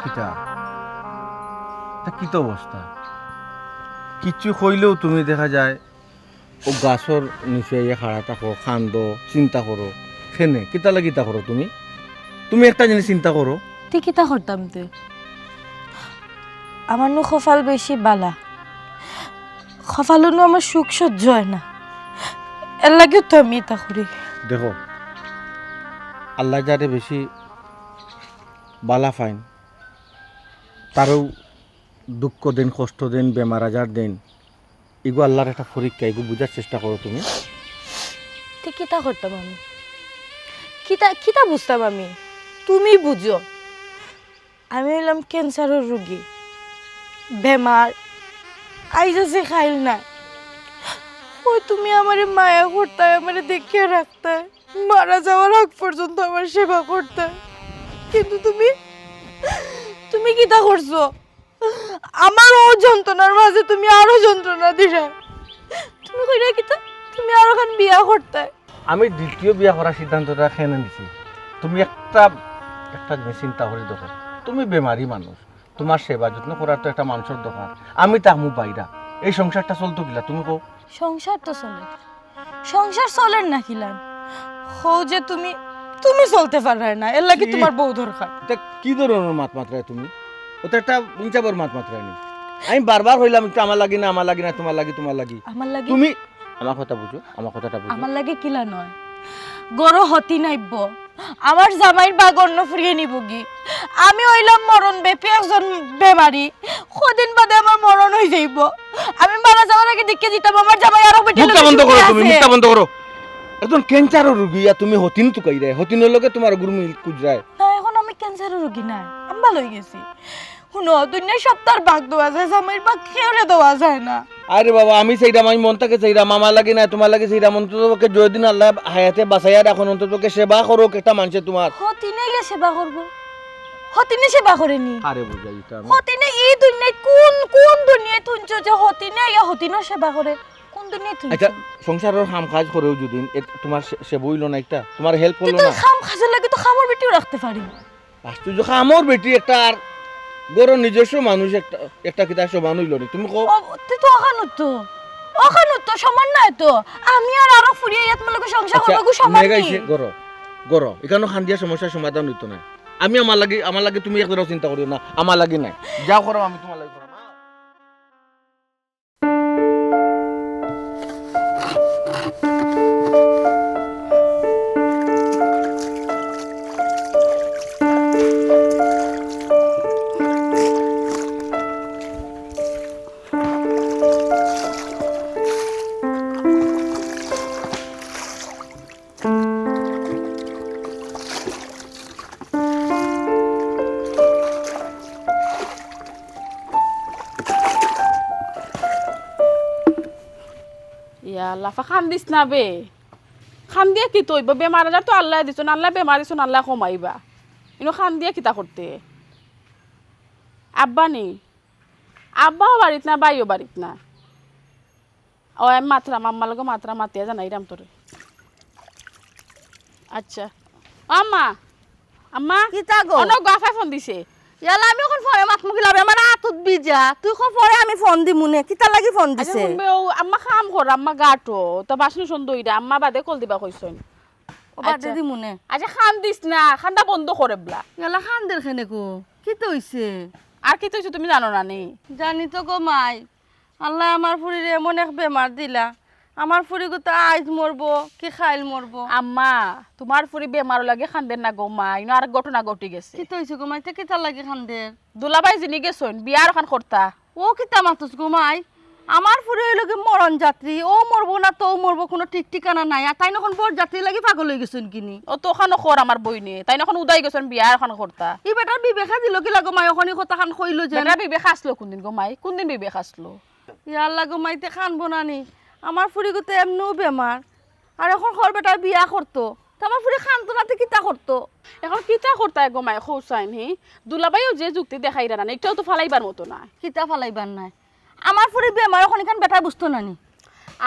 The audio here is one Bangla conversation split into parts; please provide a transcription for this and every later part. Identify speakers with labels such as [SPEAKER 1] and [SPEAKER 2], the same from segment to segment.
[SPEAKER 1] কিতা তা কিতা অবস্থা কিচ্ছু কইলেও তুমি দেখা যায় ও গাছর নিচে খাড়া থাকো খান্দো চিন্তা করো সেনে কিতা লাগিতা করো তুমি তুমি একটা জিনিস চিন্তা করো
[SPEAKER 2] তুই কিতা করতাম তুই আমার নু কপাল বেশি বালা কপালও নু আমার সুখ সহ্য হয় না এর লাগেও তো আমি এটা করি
[SPEAKER 1] দেখো আল্লাহ যারে বেশি বালা ফাইন তারও দুঃখ দেন কষ্ট দেন বেমার আজার দেন এগুলো আল্লাহর একটা পরীক্ষা এগুলো বোঝার চেষ্টা করো তুমি
[SPEAKER 2] তুই কিতা করতাম আমি কিতা কিতা বুঝতাম আমি তুমি বুঝো আমি হইলাম ক্যান্সারের রোগী বেমার আইজ আছে খাইল না ওই তুমি আমারে মায়া করতে আমারে দেখিয়ে রাখতে মারা যাওয়ার আগ পর্যন্ত আমার সেবা করতে কিন্তু তুমি তুমি কিতা করছো আমার ও যন্ত্রণার মাঝে তুমি আরো যন্ত্রণা দিলে তুমি কইরা কিতা তুমি আরো খান বিয়া করতে
[SPEAKER 1] আমি দ্বিতীয় বিয়া করার সিদ্ধান্তটা খেয়ে নিছি তুমি একটা একটা জিনিস চিন্তা করে দেখো তুমি বেমারি মানুষ তোমার সেবা যত্ন করার তো একটা মানুষের দরকার আমি তামু বাইরা এই সংসারটা চলতো কিলা তুমি কো
[SPEAKER 2] সংসার তো চলে সংসার চলেন না কিলান হো যে তুমি তুমি চলতে পারবে না এর লাগি তোমার বউ দরকার
[SPEAKER 1] এটা কি ধরনের মাত মাত্রায় তুমি ওটা একটা ইনচাবর মাত মাত্রায় নেই আমি বারবার হইলাম একটু আমার লাগি না তোমার লাগি
[SPEAKER 2] আমার লাগি
[SPEAKER 1] তুমি আমার কথা বুঝো আমার কথাটা বুঝো
[SPEAKER 2] আমার লাগে কিলা নয় গরো হতি নাইব আমার জামাইর বাগন্ন ফুরিয়ে নিব গি আমি হইলাম মরণ বেপি একজন বেমারি কদিন বাদে আমার মরণ হয়ে যাইব আমি মারা যাওয়ার আগে দেখে দিতাম আমার জামাই আরো বেটে
[SPEAKER 1] মুখটা বন্ধ করো তুমি মুখটা বন্ধ করো একজন ক্যান্সারের রোগী আর তুমি হতিন তো কইরে হতিনের লগে তোমার গুরুমি কুজরায়
[SPEAKER 2] না এখন আমি ক্যান্সারের রোগী না আমি ভালো হয়ে গেছি শুনো দুনিয়ার সপ্তাহের বাঘ দেওয়া যায় জামাইর বাঘ খেয়ে দেওয়া যায় না
[SPEAKER 1] আরে বাবা আমি সেইরাম আমি মনটাকে সেইরাম আমার লাগে না তোমার লাগে সেইরাম অন্ততপক্ষে যদিন আল্লাহ হায়াতে বাঁচাইয়া রাখুন অন্ততপক্ষে সেবা করো একটা মানুষে তোমার
[SPEAKER 2] হতিনে গিয়ে সেবা করবো হতিনে সেবা করেনি
[SPEAKER 1] আরে বুঝাই দিতে আমি
[SPEAKER 2] হতিনে এই দুনিয়ায় কোন কোন দুনিয়ায় তুনছো যে হতিনে ইয়া হতিনও সেবা করে কোন দুনিয়ায় তুনছো
[SPEAKER 1] আচ্ছা সংসারের কাম কাজ করেও যদি তোমার সে বইল না একটা তোমার হেল্প করলো
[SPEAKER 2] তুই
[SPEAKER 1] না
[SPEAKER 2] খাম খাজের লাগে তো খামর বেটিও রাখতে পারি
[SPEAKER 1] আশ্চর্য আমার বেটি একটা আর গরো নিজস্ব মানুষ একটা একটা কিতা সমান হইল নি তুমি কো
[SPEAKER 2] তুই তো অখানুত তো সমান নাই তো আমি আর আরো ফুরিয়ে ইয়াত মলকে সংসার
[SPEAKER 1] আচ্ছা
[SPEAKER 2] করবো সমান
[SPEAKER 1] মেয়ে
[SPEAKER 2] নেই
[SPEAKER 1] গাইছে গরো এখানে খান্দিয়া সমস্যার সমাধান হইতো না আমি আমার লাগে তুমি একদম চিন্তা করিও না আমার লাগে নাই যা করো আমি তোমার লাগে করো
[SPEAKER 3] ইয়া লাফা খান দিস না বে খান দিয়া কি তৈব বেমার আজার তো আল্লাহ দিছ আল্লাহ বেমার দিছ আল্লাহ কমাইবা ইনো খান দিয়া কিতা করতে আব্বা নি আব্বাও বাড়িত না বাইও বাড়িত না ও আমি মাত্রাম আম্মা লগে মাত্রা মাতিয়া জানাইরাম তোরে আচ্ছা আম্মা আম্মা
[SPEAKER 4] কিতা গো
[SPEAKER 3] অনেক গাফায় ফোন দিছে
[SPEAKER 4] ইয়ালা আমি এখন ফোনে মাত মুখিলাম আমার হাতত বিজা তুই কো পরে আমি ফোন দিমুনে কিতা লাগি ফোন
[SPEAKER 3] আচ্ছা
[SPEAKER 4] দিছে
[SPEAKER 3] শুনবে ও আম্মা খাম কর আম্মা গাটো তো বাসন সুন্দর আম্মা বাদে কল দিবা কইছন
[SPEAKER 4] ও বাদে দিমুনে
[SPEAKER 3] আচ্ছা খান দিস না খানটা বন্ধ করে বলা
[SPEAKER 4] ইয়ালা খান্দের খেনে কো কিতা হইছে
[SPEAKER 3] আর কি তুই তুমি জানো না নি
[SPEAKER 4] জানি তো গো মাই আল্লাহ আমার ফুরিরে এমন এক বেমার দিলা আমার ফুরি গোটা আইজ মরবো কি খাইল মরবো
[SPEAKER 3] আম্মা তোমার ফুরি বেমার লাগে খান্দেন না গো মা ইনো আর ঘটনা ঘটি গেছে
[SPEAKER 4] কিতা হইছে গো মাই তে কিতা লাগি খান্দের
[SPEAKER 3] দুলাবাই জিনি গেছন বিয়ার খান করতা
[SPEAKER 4] ও কিতা মাতুস গো মাই আমার ফুরি হইল কি মরণ যাত্রী ও মরবো না তো মরবো কোনো ঠিক ঠিকানা নাই আর তাই নখন বড় যাত্রী লাগি পাগল হয়ে গেছেন কিনি
[SPEAKER 3] ও তো ওখানে খর আমার বইনে তাই নখন উদাই গেছন বিয়ার খান করতা
[SPEAKER 4] ই বেটার বিবেকা দিল কি লাগো মাই ওখানে কথা খান কইলো যে
[SPEAKER 3] বেটা বিবেক আসলো কোনদিন গো মাই কোনদিন বিবেক আসলো
[SPEAKER 4] ইয়ার লাগো মাইতে খানবো নানি আমার ফুরি গোতে এমনিও বেমার আর এখন খর বেটার বিয়া করতো তো আমার ফুরি খানতো নাতে কিতা করতো
[SPEAKER 3] এখন কিতা করতা গো মাই খৌসাইন হি দুলাবাইও যে যুক্তি দেখাই না এটাও তো ফালাইবার মতো না
[SPEAKER 4] কিতা ফালাইবার নাই আমার ফুরি বেমার এখন এখান বেটা বুঝতো নানি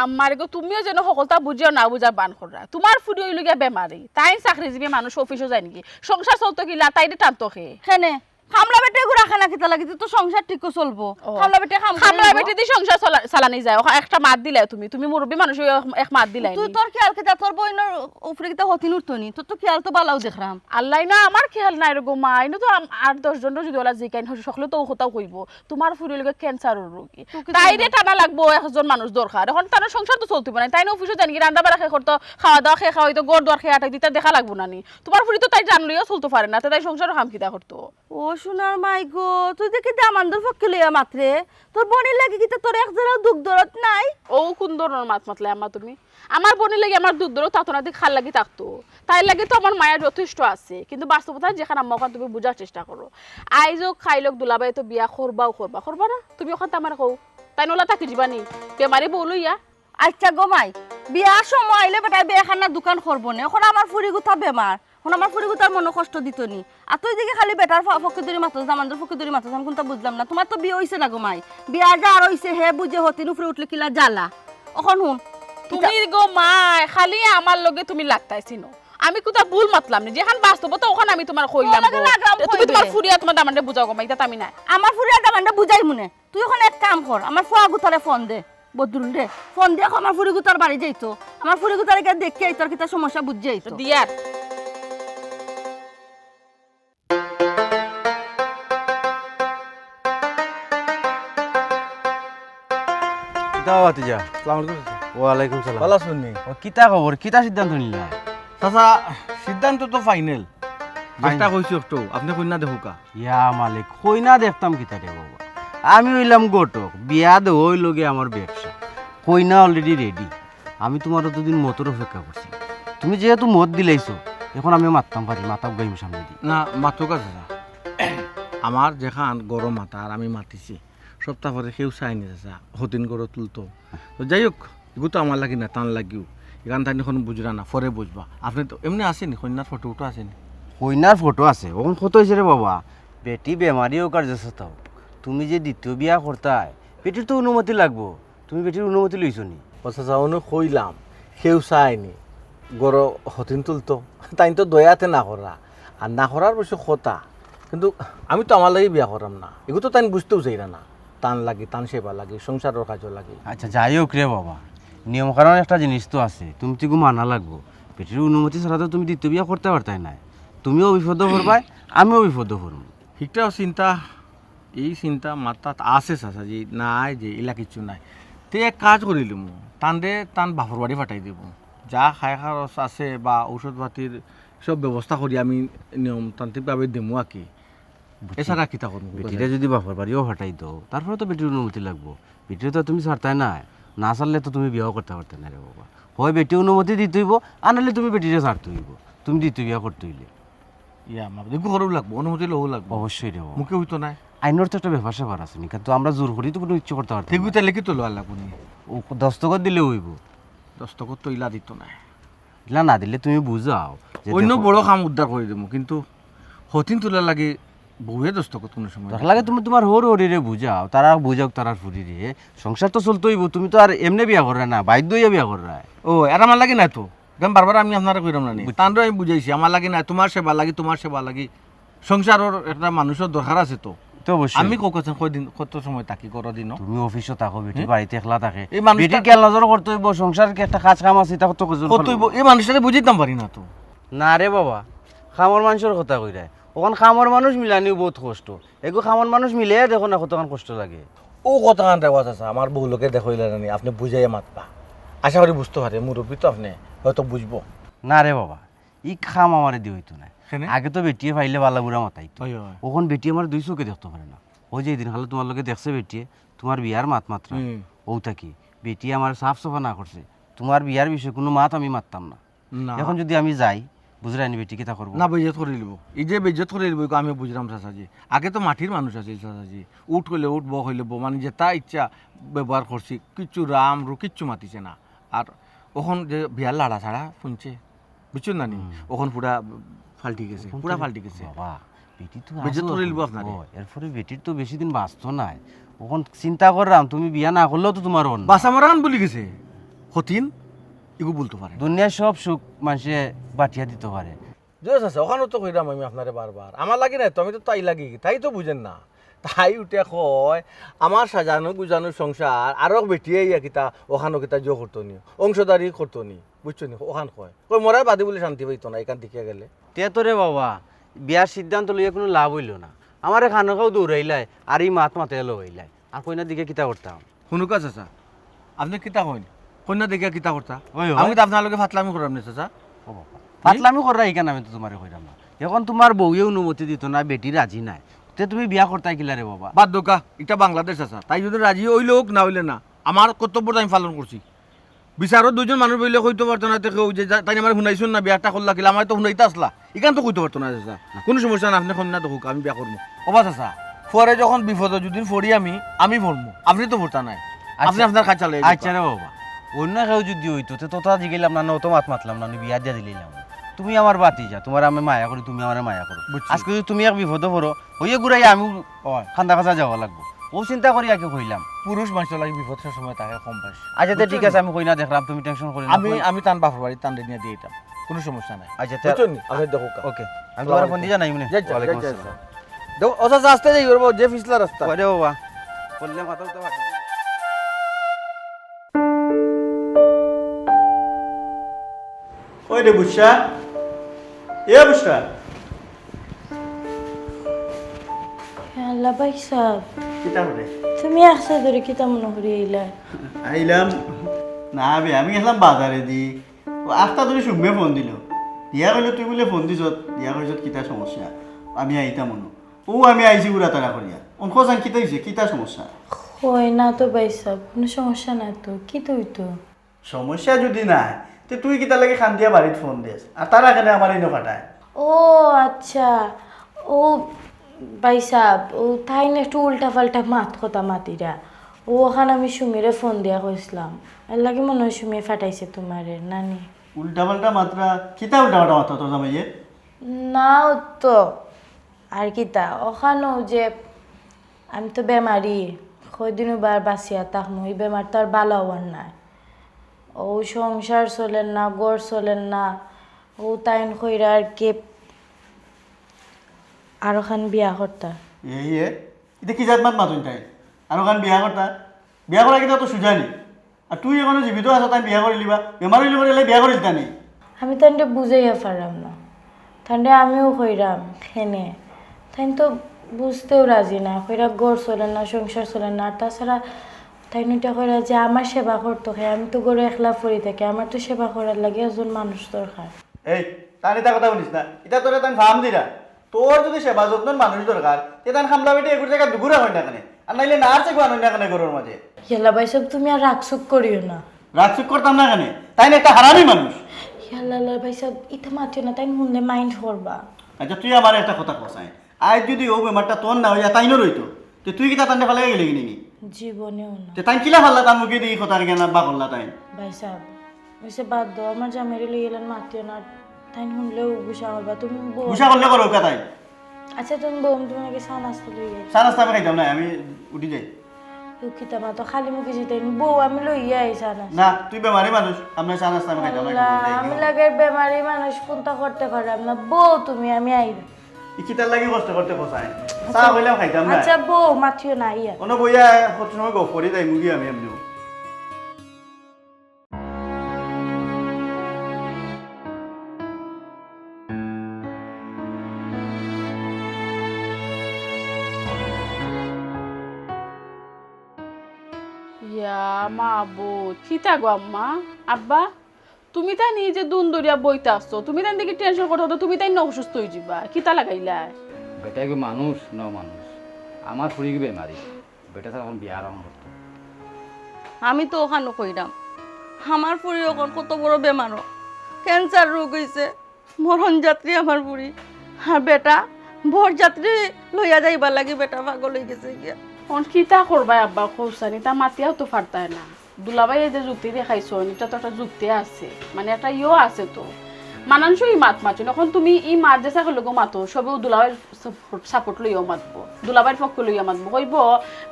[SPEAKER 3] আমার গো তুমিও যেন সকলতা বুঝিও না বুঝা বান করা তোমার ফুরি হইল গিয়া বেমারি তাই চাকরিজীবী মানুষ অফিসও যায় নাকি সংসার চলতো কিলা তাইরে টানতো খে
[SPEAKER 4] হেনে খামলা বেটে গু রাখা না কিতা লাগি তো সংসার ঠিক চলবো খামলা বেটে
[SPEAKER 3] খামলা বেটি দি সংসার চালানি যায় একটা মাত দিলে তুমি মুরব্বী মানুষ এক মাত দিলাই
[SPEAKER 4] তুই তোর খেয়াল কিতা তোর বইনের উপরে কিতা হতি নুরতনি তোর তো খেয়াল তো বালাও দেখরাম
[SPEAKER 3] আল্লাহ না আমার খেয়াল নাই রে গো মা ইনো তো 8-10 জন যদি ওলা জিকাইন সকলে তো কথাও কইব তোমার ফুরি লগে ক্যান্সারের রোগী তাইরে টানা লাগবো একজন মানুষ দরকার এখন তার সংসার তো চলতে না তাই না অফিসে জানি রান্না বাড়া খেয়ে করতো খাওয়া দাওয়া খেয়ে খাওয়াইতো গড় দর খেয়ে আটাই দিতে দেখা লাগবো না নি তোমার ফুরি তো তাই জানলিও চলতে পারে না তাই সংসারও হাম কিতা করতো
[SPEAKER 4] ও সোনার মাই গো তুই দেখি দামান্দর পক্ষে লইয়া মাত্রে তোর বোনের লাগি কিতা তোর এক জোড়া দুঃখ দরদ নাই
[SPEAKER 3] ও কোন ধরনের মাত মাতলে আম্মা তুমি আমার বোনের লাগি আমার দুধ ধরো তাতো না দিয়ে খাল লাগি থাকতো তাই লাগে তো আমার মায়ের যথেষ্ট আছে কিন্তু বাস্তবতা যেখানে আম্মা ওখান তুমি বোঝার চেষ্টা করো আইজো খাইলক দুলাবাই তো বিয়া করবা না তুমি ওখান আমার কও তাই নলা থাকি যাবানি বেমারি বউ লইয়া
[SPEAKER 4] আচ্ছা গো মাই বিয়ার সময় আইলে বেটাই বেখানা দোকান করবো না এখন আমার ফুরি গুতা বেমার এখন আমার ফুরি গুতার মনে কষ্ট দিত নি আর তুই দিকে খালি বেটার পক্ষে ধরে মাতস দামান্দর পক্ষে ধরে মাতস আমি কোনটা বুঝলাম না তোমার তো বিয়ে হইছে না গো মাই বিয়া যা আর হইছে হে বুঝে হতিন উপরে উঠলে কিলা জ্বালা এখন হুন
[SPEAKER 3] তুমি গো মা খালি আমার লগে তুমি লাগতাইছিনো আমি কোথা ভুল মাতলাম না যেখান বাস্তবতা ওখানে আমি তোমার কইলাম
[SPEAKER 4] তোমার লগে লাগলাম
[SPEAKER 3] তুমি তোমার
[SPEAKER 4] কইবে।
[SPEAKER 3] ফুরিয়া তোমার দামানটা বুঝাও গো মা এটা তো আমি না
[SPEAKER 4] আমার ফুরিয়া দামানটা বুঝাই মনে তুই এখন এক কাম কর আমার ফুয়া গুতারে ফোন দে বদরুল রে ফোন দিয়ে আমার ফুরি গুতার বাড়ি যাইতো আমার ফুরি গুতারে গিয়ে দেখে আইতো আর কিতা সমস্যা বুঝে আইতো
[SPEAKER 3] দিয়ার
[SPEAKER 5] কিতা বাতিজা
[SPEAKER 1] আসসালামু আলাইকুম চাচা।
[SPEAKER 5] ওয়ালাইকুম সালাম
[SPEAKER 1] ভালো আছেন নি?
[SPEAKER 5] ও কিতা খবর কিতা সিদ্ধান্ত নিলা
[SPEAKER 1] চাচা সিদ্ধান্ত তো ফাইনাল চেষ্টা কইছি একটু আপনি কন্যা দেখুকা
[SPEAKER 5] ইয়া মালিক কই না দেখতাম কিতা রে বাবা আমি হইলাম গোটক বিয়া দে ওই লগে আমার ব্যবসা কইনা অলরেডি রেডি আমি তোমার দুদিন মতর অপেক্ষা করছি তুমি যেহেতু মত দিলাইছো এখন আমি মারতাম পারি মাথা গাইম সামনে দি
[SPEAKER 1] না মাতুকা চাচা আমার যেখান গরম মাথা আর আমি মাতিছি সপ্তাহ পরে কেউ চাইনি চাচা হতিন করে তুলতো তো যাই হোক এগুলো তো আমার লাগি না টান লাগিও এখান তাই এখন বুঝরা না পরে বুঝবা আপনি তো এমনি আসেনি কন্যার ফটো উঠো আসেনি
[SPEAKER 5] কইনার ফটো আছে ওখান কত হয়েছে রে বাবা বেটি বেমারি হোক আর যেসা তাও তুমি যে দ্বিতীয় বিয়া করতাই বেটির তো অনুমতি লাগবো তুমি বেটির অনুমতি লইছো নি
[SPEAKER 1] ও চাচা অনেক কইলাম কেউ চাইনি গর হতিন তুলতো তাই তো দয়াতে না করা আর না করার বসে কথা কিন্তু আমি তো আমার লাগি বিয়া করাম না এগুলো তো তাই বুঝতেও চাই না টান লাগি টান সেবা লাগে সংসারের কাজও লাগে
[SPEAKER 5] আচ্ছা যাই হোক রে বাবা নিয়ম কারণ একটা জিনিস তো আছে তুমি তো মানা লাগবো বেটির অনুমতি ছাড়া তো তুমি দ্বিতীয় বিয়া করতে পারতাই না তুমিও বিপদ করবাই আমিও বিপদ করবো
[SPEAKER 1] ঠিকটাও চিন্তা এই চিন্তা মাথাত আছে চাচা যে নাই যে এলা কিছু নাই তে এক কাজ করিলাম টান দে টান বাপর বাড়ি ফাটাই দেব যা খাই খরচ আছে বা ঔষধ পাতির সব ব্যবস্থা করি আমি নিয়মতান্ত্রিকভাবে দেবো আর কি এছাড়া কিতা করবো
[SPEAKER 5] বেটিটা যদি বাপর বাড়িও হটাই দাও তারপরে তো বেটির অনুমতি লাগবো বেটির তো তুমি ছাড়তাই না না ছাড়লে তো তুমি বিয়াও করতে পারতে না রে বাবা হয় বেটি অনুমতি দিতে হইব আনালে তুমি বেটিরে ছাড়তে হইব তুমি দ্বিতীয় বিয়া করতে হইলে
[SPEAKER 1] ইয়া আমার দেখো করও লাগবো অনুমতি লও লাগবো
[SPEAKER 5] অবশ্যই রে বাবা
[SPEAKER 1] মুখে হইতো না
[SPEAKER 5] আইনের তো একটা ব্যাপার স্যাপার আছে নি কিন্তু আমরা জোর করি তো কোনো ইচ্ছে করতে পারতাম
[SPEAKER 1] ঠিক
[SPEAKER 5] না।
[SPEAKER 1] হইতে লেখি তো লওয়ার লাগবো নি
[SPEAKER 5] ও দস্তখত দিলে হইব
[SPEAKER 1] দস্তখত তো ইলা দিত না
[SPEAKER 5] ইলা না দিলে তুমি বুঝাও যে
[SPEAKER 1] অন্য
[SPEAKER 5] দেখো,
[SPEAKER 1] বড় কাম উদ্ধার করে দেবো কিন্তু হতিন তোলার লাগে বউয়ে দস্তখত কোনো সময়
[SPEAKER 5] তার লাগে তুমি তোমার হর হরিরে বুঝাও তারা বুঝাও তারা ফুরিরে সংসার তো চলতে হইব তুমি তো আর এমনি বিয়া কররা না বাধ্য হইয়া বিয়া কররা
[SPEAKER 1] ও এর আমার লাগে না তো কারণ বারবার আমি আপনারা কইরাম না তান্ডো আমি বুঝাইছি আমার লাগে না তোমার সেবা লাগি সংসারের একটা মানুষের দরকার আছে তো
[SPEAKER 5] তো অবশ্যই
[SPEAKER 1] আমি কখন কয়দিন কত সময় থাকি করো দিন
[SPEAKER 5] তুমি অফিসে থাকো বেটি বাড়িতে একলা থাকে
[SPEAKER 1] এই মানুষটা-
[SPEAKER 5] বেটির খেয়াল নজর করতে হইব সংসার একটা কাজ কাম আছে তা কত কজন
[SPEAKER 1] কত এই মানুষটাকে বুঝিতাম পারি না তো
[SPEAKER 5] না রে বাবা খামর মানুষের কথা কইরা ওখান খামর মানুষ মিলানিও বহুত কষ্ট এগো খামর মানুষ মিলে দেখো না কতক্ষণ কষ্ট লাগে
[SPEAKER 1] ও কথা কান রেওয়াজ আছে আমার বউ লোকে দেখইলে না আপনি বুঝাইয়া মাতবা আশা করি বুঝতে পারে মুরব্বী তো আপনি হয়তো বুঝবো
[SPEAKER 5] না রে বাবা ই খাম আমারে দিয়ে হইতো না
[SPEAKER 1] কেনে?
[SPEAKER 5] আগে তো বেটিয়ে ফাইলে বালা বুড়া মাতাইতো
[SPEAKER 1] হয়, হয়।
[SPEAKER 5] ওখান বেটি আমার দুই চোখে দেখতে পারে না ওই যে দিন হালে তোমার লগে দেখছে বেটিয়ে তোমার বিয়ার মাত মাত্র
[SPEAKER 1] হুম।
[SPEAKER 5] ও থাকি বেটি আমার সাফ সাফা না করছে তোমার বিয়ার বিষয়ে কোনো মাত আমি মারতাম না
[SPEAKER 1] না
[SPEAKER 5] এখন যদি আমি যাই বুঝরাইনি বেটি কিতা করবো
[SPEAKER 1] না বেজত করে লিব এই যে বেজত করে লিব আমি বুঝলাম চাচাজি আগে তো মাটির মানুষ আছে চাচাজি উঠ হইলে উঠ ব হইলে ব মানে যে তা ইচ্ছা ব্যবহার করছি কিচ্ছু রাম রু কিচ্ছু মাতিছে না আর ওখন যে বিয়ার লাড়া ছাড়া শুনছে বুঝছেন না নি ওখন পুরা ফাল্টি গেছে পুরা ফাল্টি গেছে
[SPEAKER 5] বাবা বেটি তো
[SPEAKER 1] বেজত
[SPEAKER 5] আসলো
[SPEAKER 1] করে লিব
[SPEAKER 5] এখন।
[SPEAKER 1] আপনারে।
[SPEAKER 5] ও, এরপরে বেটির তো বেশি দিন বাঁচতো নাই ওখান চিন্তা করলাম তুমি বিয়া না করলেও তো তোমার অন্য
[SPEAKER 1] বাসা মারান বলি গেছে হতিন এগু বলতে পারে
[SPEAKER 5] দুনিয়ার সব সুখ মানুষে বাটিয়া দিতে পারে
[SPEAKER 1] জোস আছে ওখানেও তো কইরাম আমি আপনারে বারবার আমার লাগি না তো আমি তো তাই লাগি তাই তো বুঝেন না তাই উঠে কয় আমার সাজানো গুজানো সংসার আরো বেটিয়ে ইয়া কিতা ওখানো কিতা জো করতো নি অংশদারি করতো নি বুঝছো নি ওখান কয় কই মরাই বাদে বলে শান্তি পাইতো না এখান থেকে গেলে
[SPEAKER 5] তে তো রে বাবা বিয়ার সিদ্ধান্ত লইয়া কোনো লাভ হইল না আমার খানকাও দৌড়াইলাই আর এই মাত মাতে এলো হইলাই আর কইনার দিকে কিতা করতাম
[SPEAKER 1] শুনুকা চাচা আপনি কিতা কইন কন্যা দেখিয়া কিতা করতা
[SPEAKER 5] ওই ওই।
[SPEAKER 1] আমি তো আপনার লগে ফাতলামি করাম না চাচা
[SPEAKER 5] ও বাবা পাতলামি করা এইখানে আমি তো তোমার কইরাম না এখন তোমার বউয়ে অনুমতি দিত না বেটি রাজি নাই তে তুমি বিয়া করতাই কিলা রে বাবা
[SPEAKER 1] বাদ দোকা এটা বাংলাদেশ চাচা তাই যদি রাজি হইলে হোক না হইলে না আমার কর্তব্যটা আমি পালন করছি বিচারত দুজন মানুষ বইলে কইতে পারতো না দেখো যে তাই আমার শুনাইছুন না বিয়াটা করলা কিলা আমার তো শুনাইতে আসলা এখান তো কইতে পারতো না চাচা কোনো সমস্যা না আপনি কন্যা দেখুক আমি বিয়া করবো অবা চাচা পরে যখন বিপদ যদি ফড়ি আমি ভরবো আপনি তো ভরতা নাই আপনি আপনার কাজ চালাই
[SPEAKER 5] আচ্ছা রে বাবা অন্য কেউ যদি হইতো তে তোতা জিগেলাম না অত মাত মাতলাম না বিয়া দিয়া দিলাম তুমি আমার বাতি যা তোমার আমি মায়া করি তুমি আমার মায়া করো
[SPEAKER 1] বুঝছি।
[SPEAKER 5] আজকে যদি তুমি এক বিপদ পড়ো হইয়ে ঘুরাই আমি খান্দা খাজা যাওয়া লাগবো ও চিন্তা করি আগে কইলাম
[SPEAKER 1] পুরুষ মানুষের লাগে বিপদের সময় তাকে কম পাইছে
[SPEAKER 5] আচ্ছা তো ঠিক আছে আমি কই না দেখলাম তুমি টেনশন করি না
[SPEAKER 1] আমি টান বাপর বাড়ি টান নিয়ে দিয়ে দিতাম কোনো সমস্যা নাই
[SPEAKER 5] আচ্ছা
[SPEAKER 1] বুঝছেন নি? আপনি দেখুক
[SPEAKER 5] ওকে আমি তোমার ফোন দিয়ে জানাই মনে
[SPEAKER 1] যাই, যাই,
[SPEAKER 5] ওয়ালাইকুম
[SPEAKER 1] যাই,
[SPEAKER 5] আসসালাম
[SPEAKER 1] দেখো ও চাচা আসতে যাই করবো যে পিছলা রাস্তা
[SPEAKER 5] ওরে বাবা বললে কথা তো
[SPEAKER 6] ওই রে বুসরা এ বুসরা
[SPEAKER 2] আল্লাহ ভাই সাহেব
[SPEAKER 6] কিতা করে
[SPEAKER 2] তুমি আসা ধরে কিতা মনে করি এইলা
[SPEAKER 6] আইলাম না বে আমি গেলাম বাজারে দি ও আস্তা ধরে সুমে ফোন দিল দিয়া কইলো তুই বলে ফোন দিছ দিয়া কইছ কিতা সমস্যা আমি আইতাম মনো ও আমি আইছি উড়া তারা করিয়া অনখ জান কিতা হইছে কিতা সমস্যা
[SPEAKER 2] হয় না তো ভাই সাহেব কোনো সমস্যা না তো কি তো হইতো
[SPEAKER 6] সমস্যা যদি নাই তে তুই কিতা লাগে খান দিয়া বাড়িত ফোন দিস আর তারা কেন আমার ইনো ফাটায়
[SPEAKER 2] ও আচ্ছা ও ভাই সাহেব ও তাই না একটু উল্টা পাল্টা মাত কথা মাতিরা ও ওখানে আমি সুমিরে ফোন দিয়া কইছিলাম এর লাগে মনে হয় সুমি ফাটাইছে তোমারে নানি
[SPEAKER 6] উল্টা পাল্টা মাত্রা কিতা উল্টা পাল্টা মাত্রা তোর জামাইয়ে
[SPEAKER 2] নাও তো আর কিতা ওখানেও যে আমি তো বেমারি কয়দিনও বার বাঁচিয়া থাকমু এই বেমার তো আর ভালো হওয়ার নাই ও সংসার চলেন না গড় চলেন না ও তাইন কইরা আর কে আর ওখান বিয়া করতা
[SPEAKER 6] এই এটা কি জাত মাত মাতুন তাই আর ওখান বিয়া করতা বিয়া করা কিতা তো সুজানি আর তুই এখনো জীবিত আছো তাই বিয়া করে লিবা বেমার হইলে পরে বিয়া করে দিতা নি
[SPEAKER 2] আমি তাইনটা বুঝাইয়া পারলাম না তাইনটা আমিও কইরাম খেনে তাইন তো বুঝতেও রাজি না কইরা গড় চলেন না সংসার চলেন না আর তাছাড়া তাই নইটা কইরা যে আমার সেবা করতো খাই আমি তো গড়ে একলা পড়ি থাকি আমার তো সেবা করার লাগে একজন মানুষ দরকার
[SPEAKER 6] এই তার এটা কথা শুনিস না এটা তোরা তাই ফার্ম দিরা তোর যদি সেবা যত্ন মানুষ দরকার তে তান খামলা বেটে এগুলো জায়গা দুগুরা হয় না কেন আর নাইলে না আর চেক বানো না কেন গরুর মাঝে
[SPEAKER 2] ইয়াল্লা ভাই সব তুমি আর রাগসুক করিও না
[SPEAKER 6] রাজচুক করতাম না কেন তাই না একটা হারামি মানুষ
[SPEAKER 2] ইয়াল্লা ভাই সব ইতে মাতিও না তাই শুনলে মাইন্ড করবা
[SPEAKER 6] আচ্ছা তুই আমার একটা কথা কসাই আজ যদি ও বেমারটা তোর না হইয়া তাই রইতো তো তুই কি তা তান্ডে ফালে গেলি কিনি
[SPEAKER 2] জীবনেও না
[SPEAKER 6] তে তাই কিলা ফাল্লা তার মুখে দিয়ে কথা কেন বা করলা তাই
[SPEAKER 2] ভাই সাহেব ওইসে বাদ দাও আমার জামেরি লই গেলেন মাতিও না তাই শুনলেও গুসা করবা তুমি বউ
[SPEAKER 6] গুসা করলে করো কে তাই
[SPEAKER 2] আচ্ছা তুমি বউ তুমি নাকি চা নাস্তা লই যাই
[SPEAKER 6] চা নাস্তা আমি খাইতাম না আমি উঠি যাই
[SPEAKER 2] কিতা মা তো খালি মুখে যেতে বউ আমি লইয়া আই চা নাস্তা
[SPEAKER 6] না তুই বেমারি মানুষ আপনার চা নাস্তা আমি খাইতাম না
[SPEAKER 2] আল্লাহ, আমি লাগে বেমারি মানুষ কোনটা করতে পারলাম না বউ তুমি আমি আইব
[SPEAKER 6] ইকিতার লাগি কষ্ট করতে ফসাই চা হইলাম খাইতাম না
[SPEAKER 2] আচ্ছা বউ মাতিও না ইয়া
[SPEAKER 6] কোনো বইয়া কত সময় গপ করি তাই মুগি আমি এমনিও
[SPEAKER 3] ইয়া মা বো কিতা গো আম্মা আব্বা তুমি তাই নিজে দুন দরিয়া বইতে আসছো তুমি তাই দেখি টেনশন করতে হতো তুমি তাই ন অসুস্থ হয়ে যাবা কিতা লাগাইলা
[SPEAKER 7] বেটা কি মানুষ ন মানুষ আমার ফুরি কি বেমারি বেটা তো এখন বিয়া আরম্ভ করতো
[SPEAKER 4] আমি তো ওখানে কইরাম আমার পুরি ওখান কত বড় বেমারও ক্যান্সার রোগ হয়েছে মরণ যাত্রী আমার পুরি আর বেটা ভোর যাত্রী লইয়া যাইবার লাগি বেটা পাগল হয়ে গেছে গিয়া
[SPEAKER 3] অন কিতা করবাই আব্বা কৌসানি তা মাতিয়াও তো পারতায় না দুলাভাই এই যে যুক্তি দেখাইছো এটা তো একটা যুক্তি আছে মানে একটা ইয়ে আছে তো মানানসই মাত মাচুন এখন তুমি ই মাত যে চাকর লোক মাতো সবেও দুলাভাইয়ের সাপোর্ট লইয়াও মাতবো দুলাভাইয়ের পক্ষ লইয়া মাতবো কইব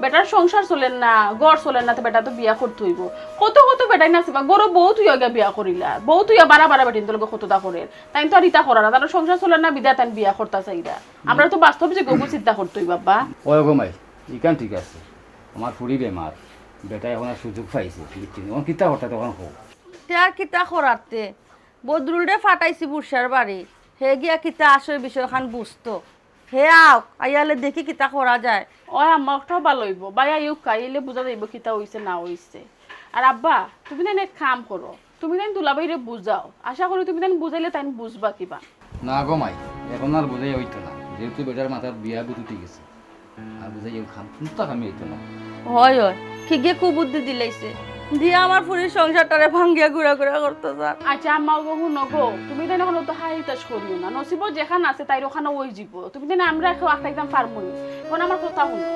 [SPEAKER 3] বেটার সংসার চলেন না গড় চলেন না তো বেটা তো বিয়া করতে হইব কত কত বেটাই নাচিবা গরো বহুত হইয়া বিয়া করিলা বহুত হইয়া বারা বারা বেটিন তোর কতটা করে তাই তো আর ইতা করা না তার সংসার চলেন না বিদা তাই বিয়া করতা চাইরা আমরা তো বাস্তব যে গবু চিন্তা করতে হইব বাবা
[SPEAKER 7] ওই গো মাই ইকান ঠিক আছে আমার ফুরি বেমার বেটা এখন আর সুযোগ পাইছে তখন কিতা হঠাৎ তখন হোক
[SPEAKER 4] আর কিতা করাতে বদরুলরে ফাটাইছি বুরসার বাড়ি হে গিয়া কিতা আসে বিষয় খান বুঝতো হে আও আইয়ালে দেখি কিতা করা যায়
[SPEAKER 3] ওই আমারটাও ভালো হইব বাইয়া ইউ কাইলে বুঝা যাইব কিতা হইছে না হইছে আর আব্বা তুমি না এক কাম করো তুমি তাই দুলাভাইরে বুঝাও আশা করি তুমি তাই বুঝাইলে তাই বুঝবা কিবা
[SPEAKER 7] না গো মাই এখন আর বোঝাই হইতো না যেহেতু বেটার মাথার বিয়া বুঝতে গেছে আর বুঝাই খাম কিন্তু আমি হইতো না
[SPEAKER 4] হয় হয় কি গিয়ে কুবুদ্ধি দিলাইছে দিয়ে আমার ফুরির সংসারটারে ভাঙ্গিয়া ঘুরা ঘুরা করতে স্যার
[SPEAKER 3] আচ্ছা আম্মা গো নগো তুমি তাই এখন তো হাই তাস করিও না নসিব যেখানে আছে তাই ওখানে ওই যাব তুমি তাই আমরা এখন একটা একদম পারবো না এখন আমার কথা শুনো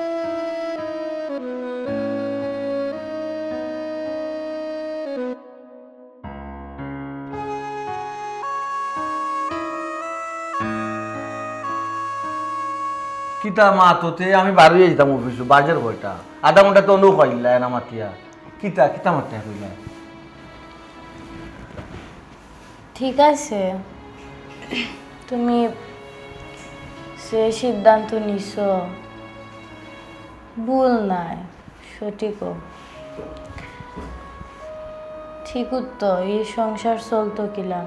[SPEAKER 1] কিতা মা তোতে আমি বাড়িয়ে যেতাম অফিস বাজার কয়টা আধা ঘন্টা তো অনু খাইলা না মাতিয়া কিতা কিতা মারতে কইলা
[SPEAKER 2] ঠিক আছে তুমি সে সিদ্ধান্ত নিছ ভুল নাই সঠিকও ঠিক তো এই সংসার চলতো কিলাম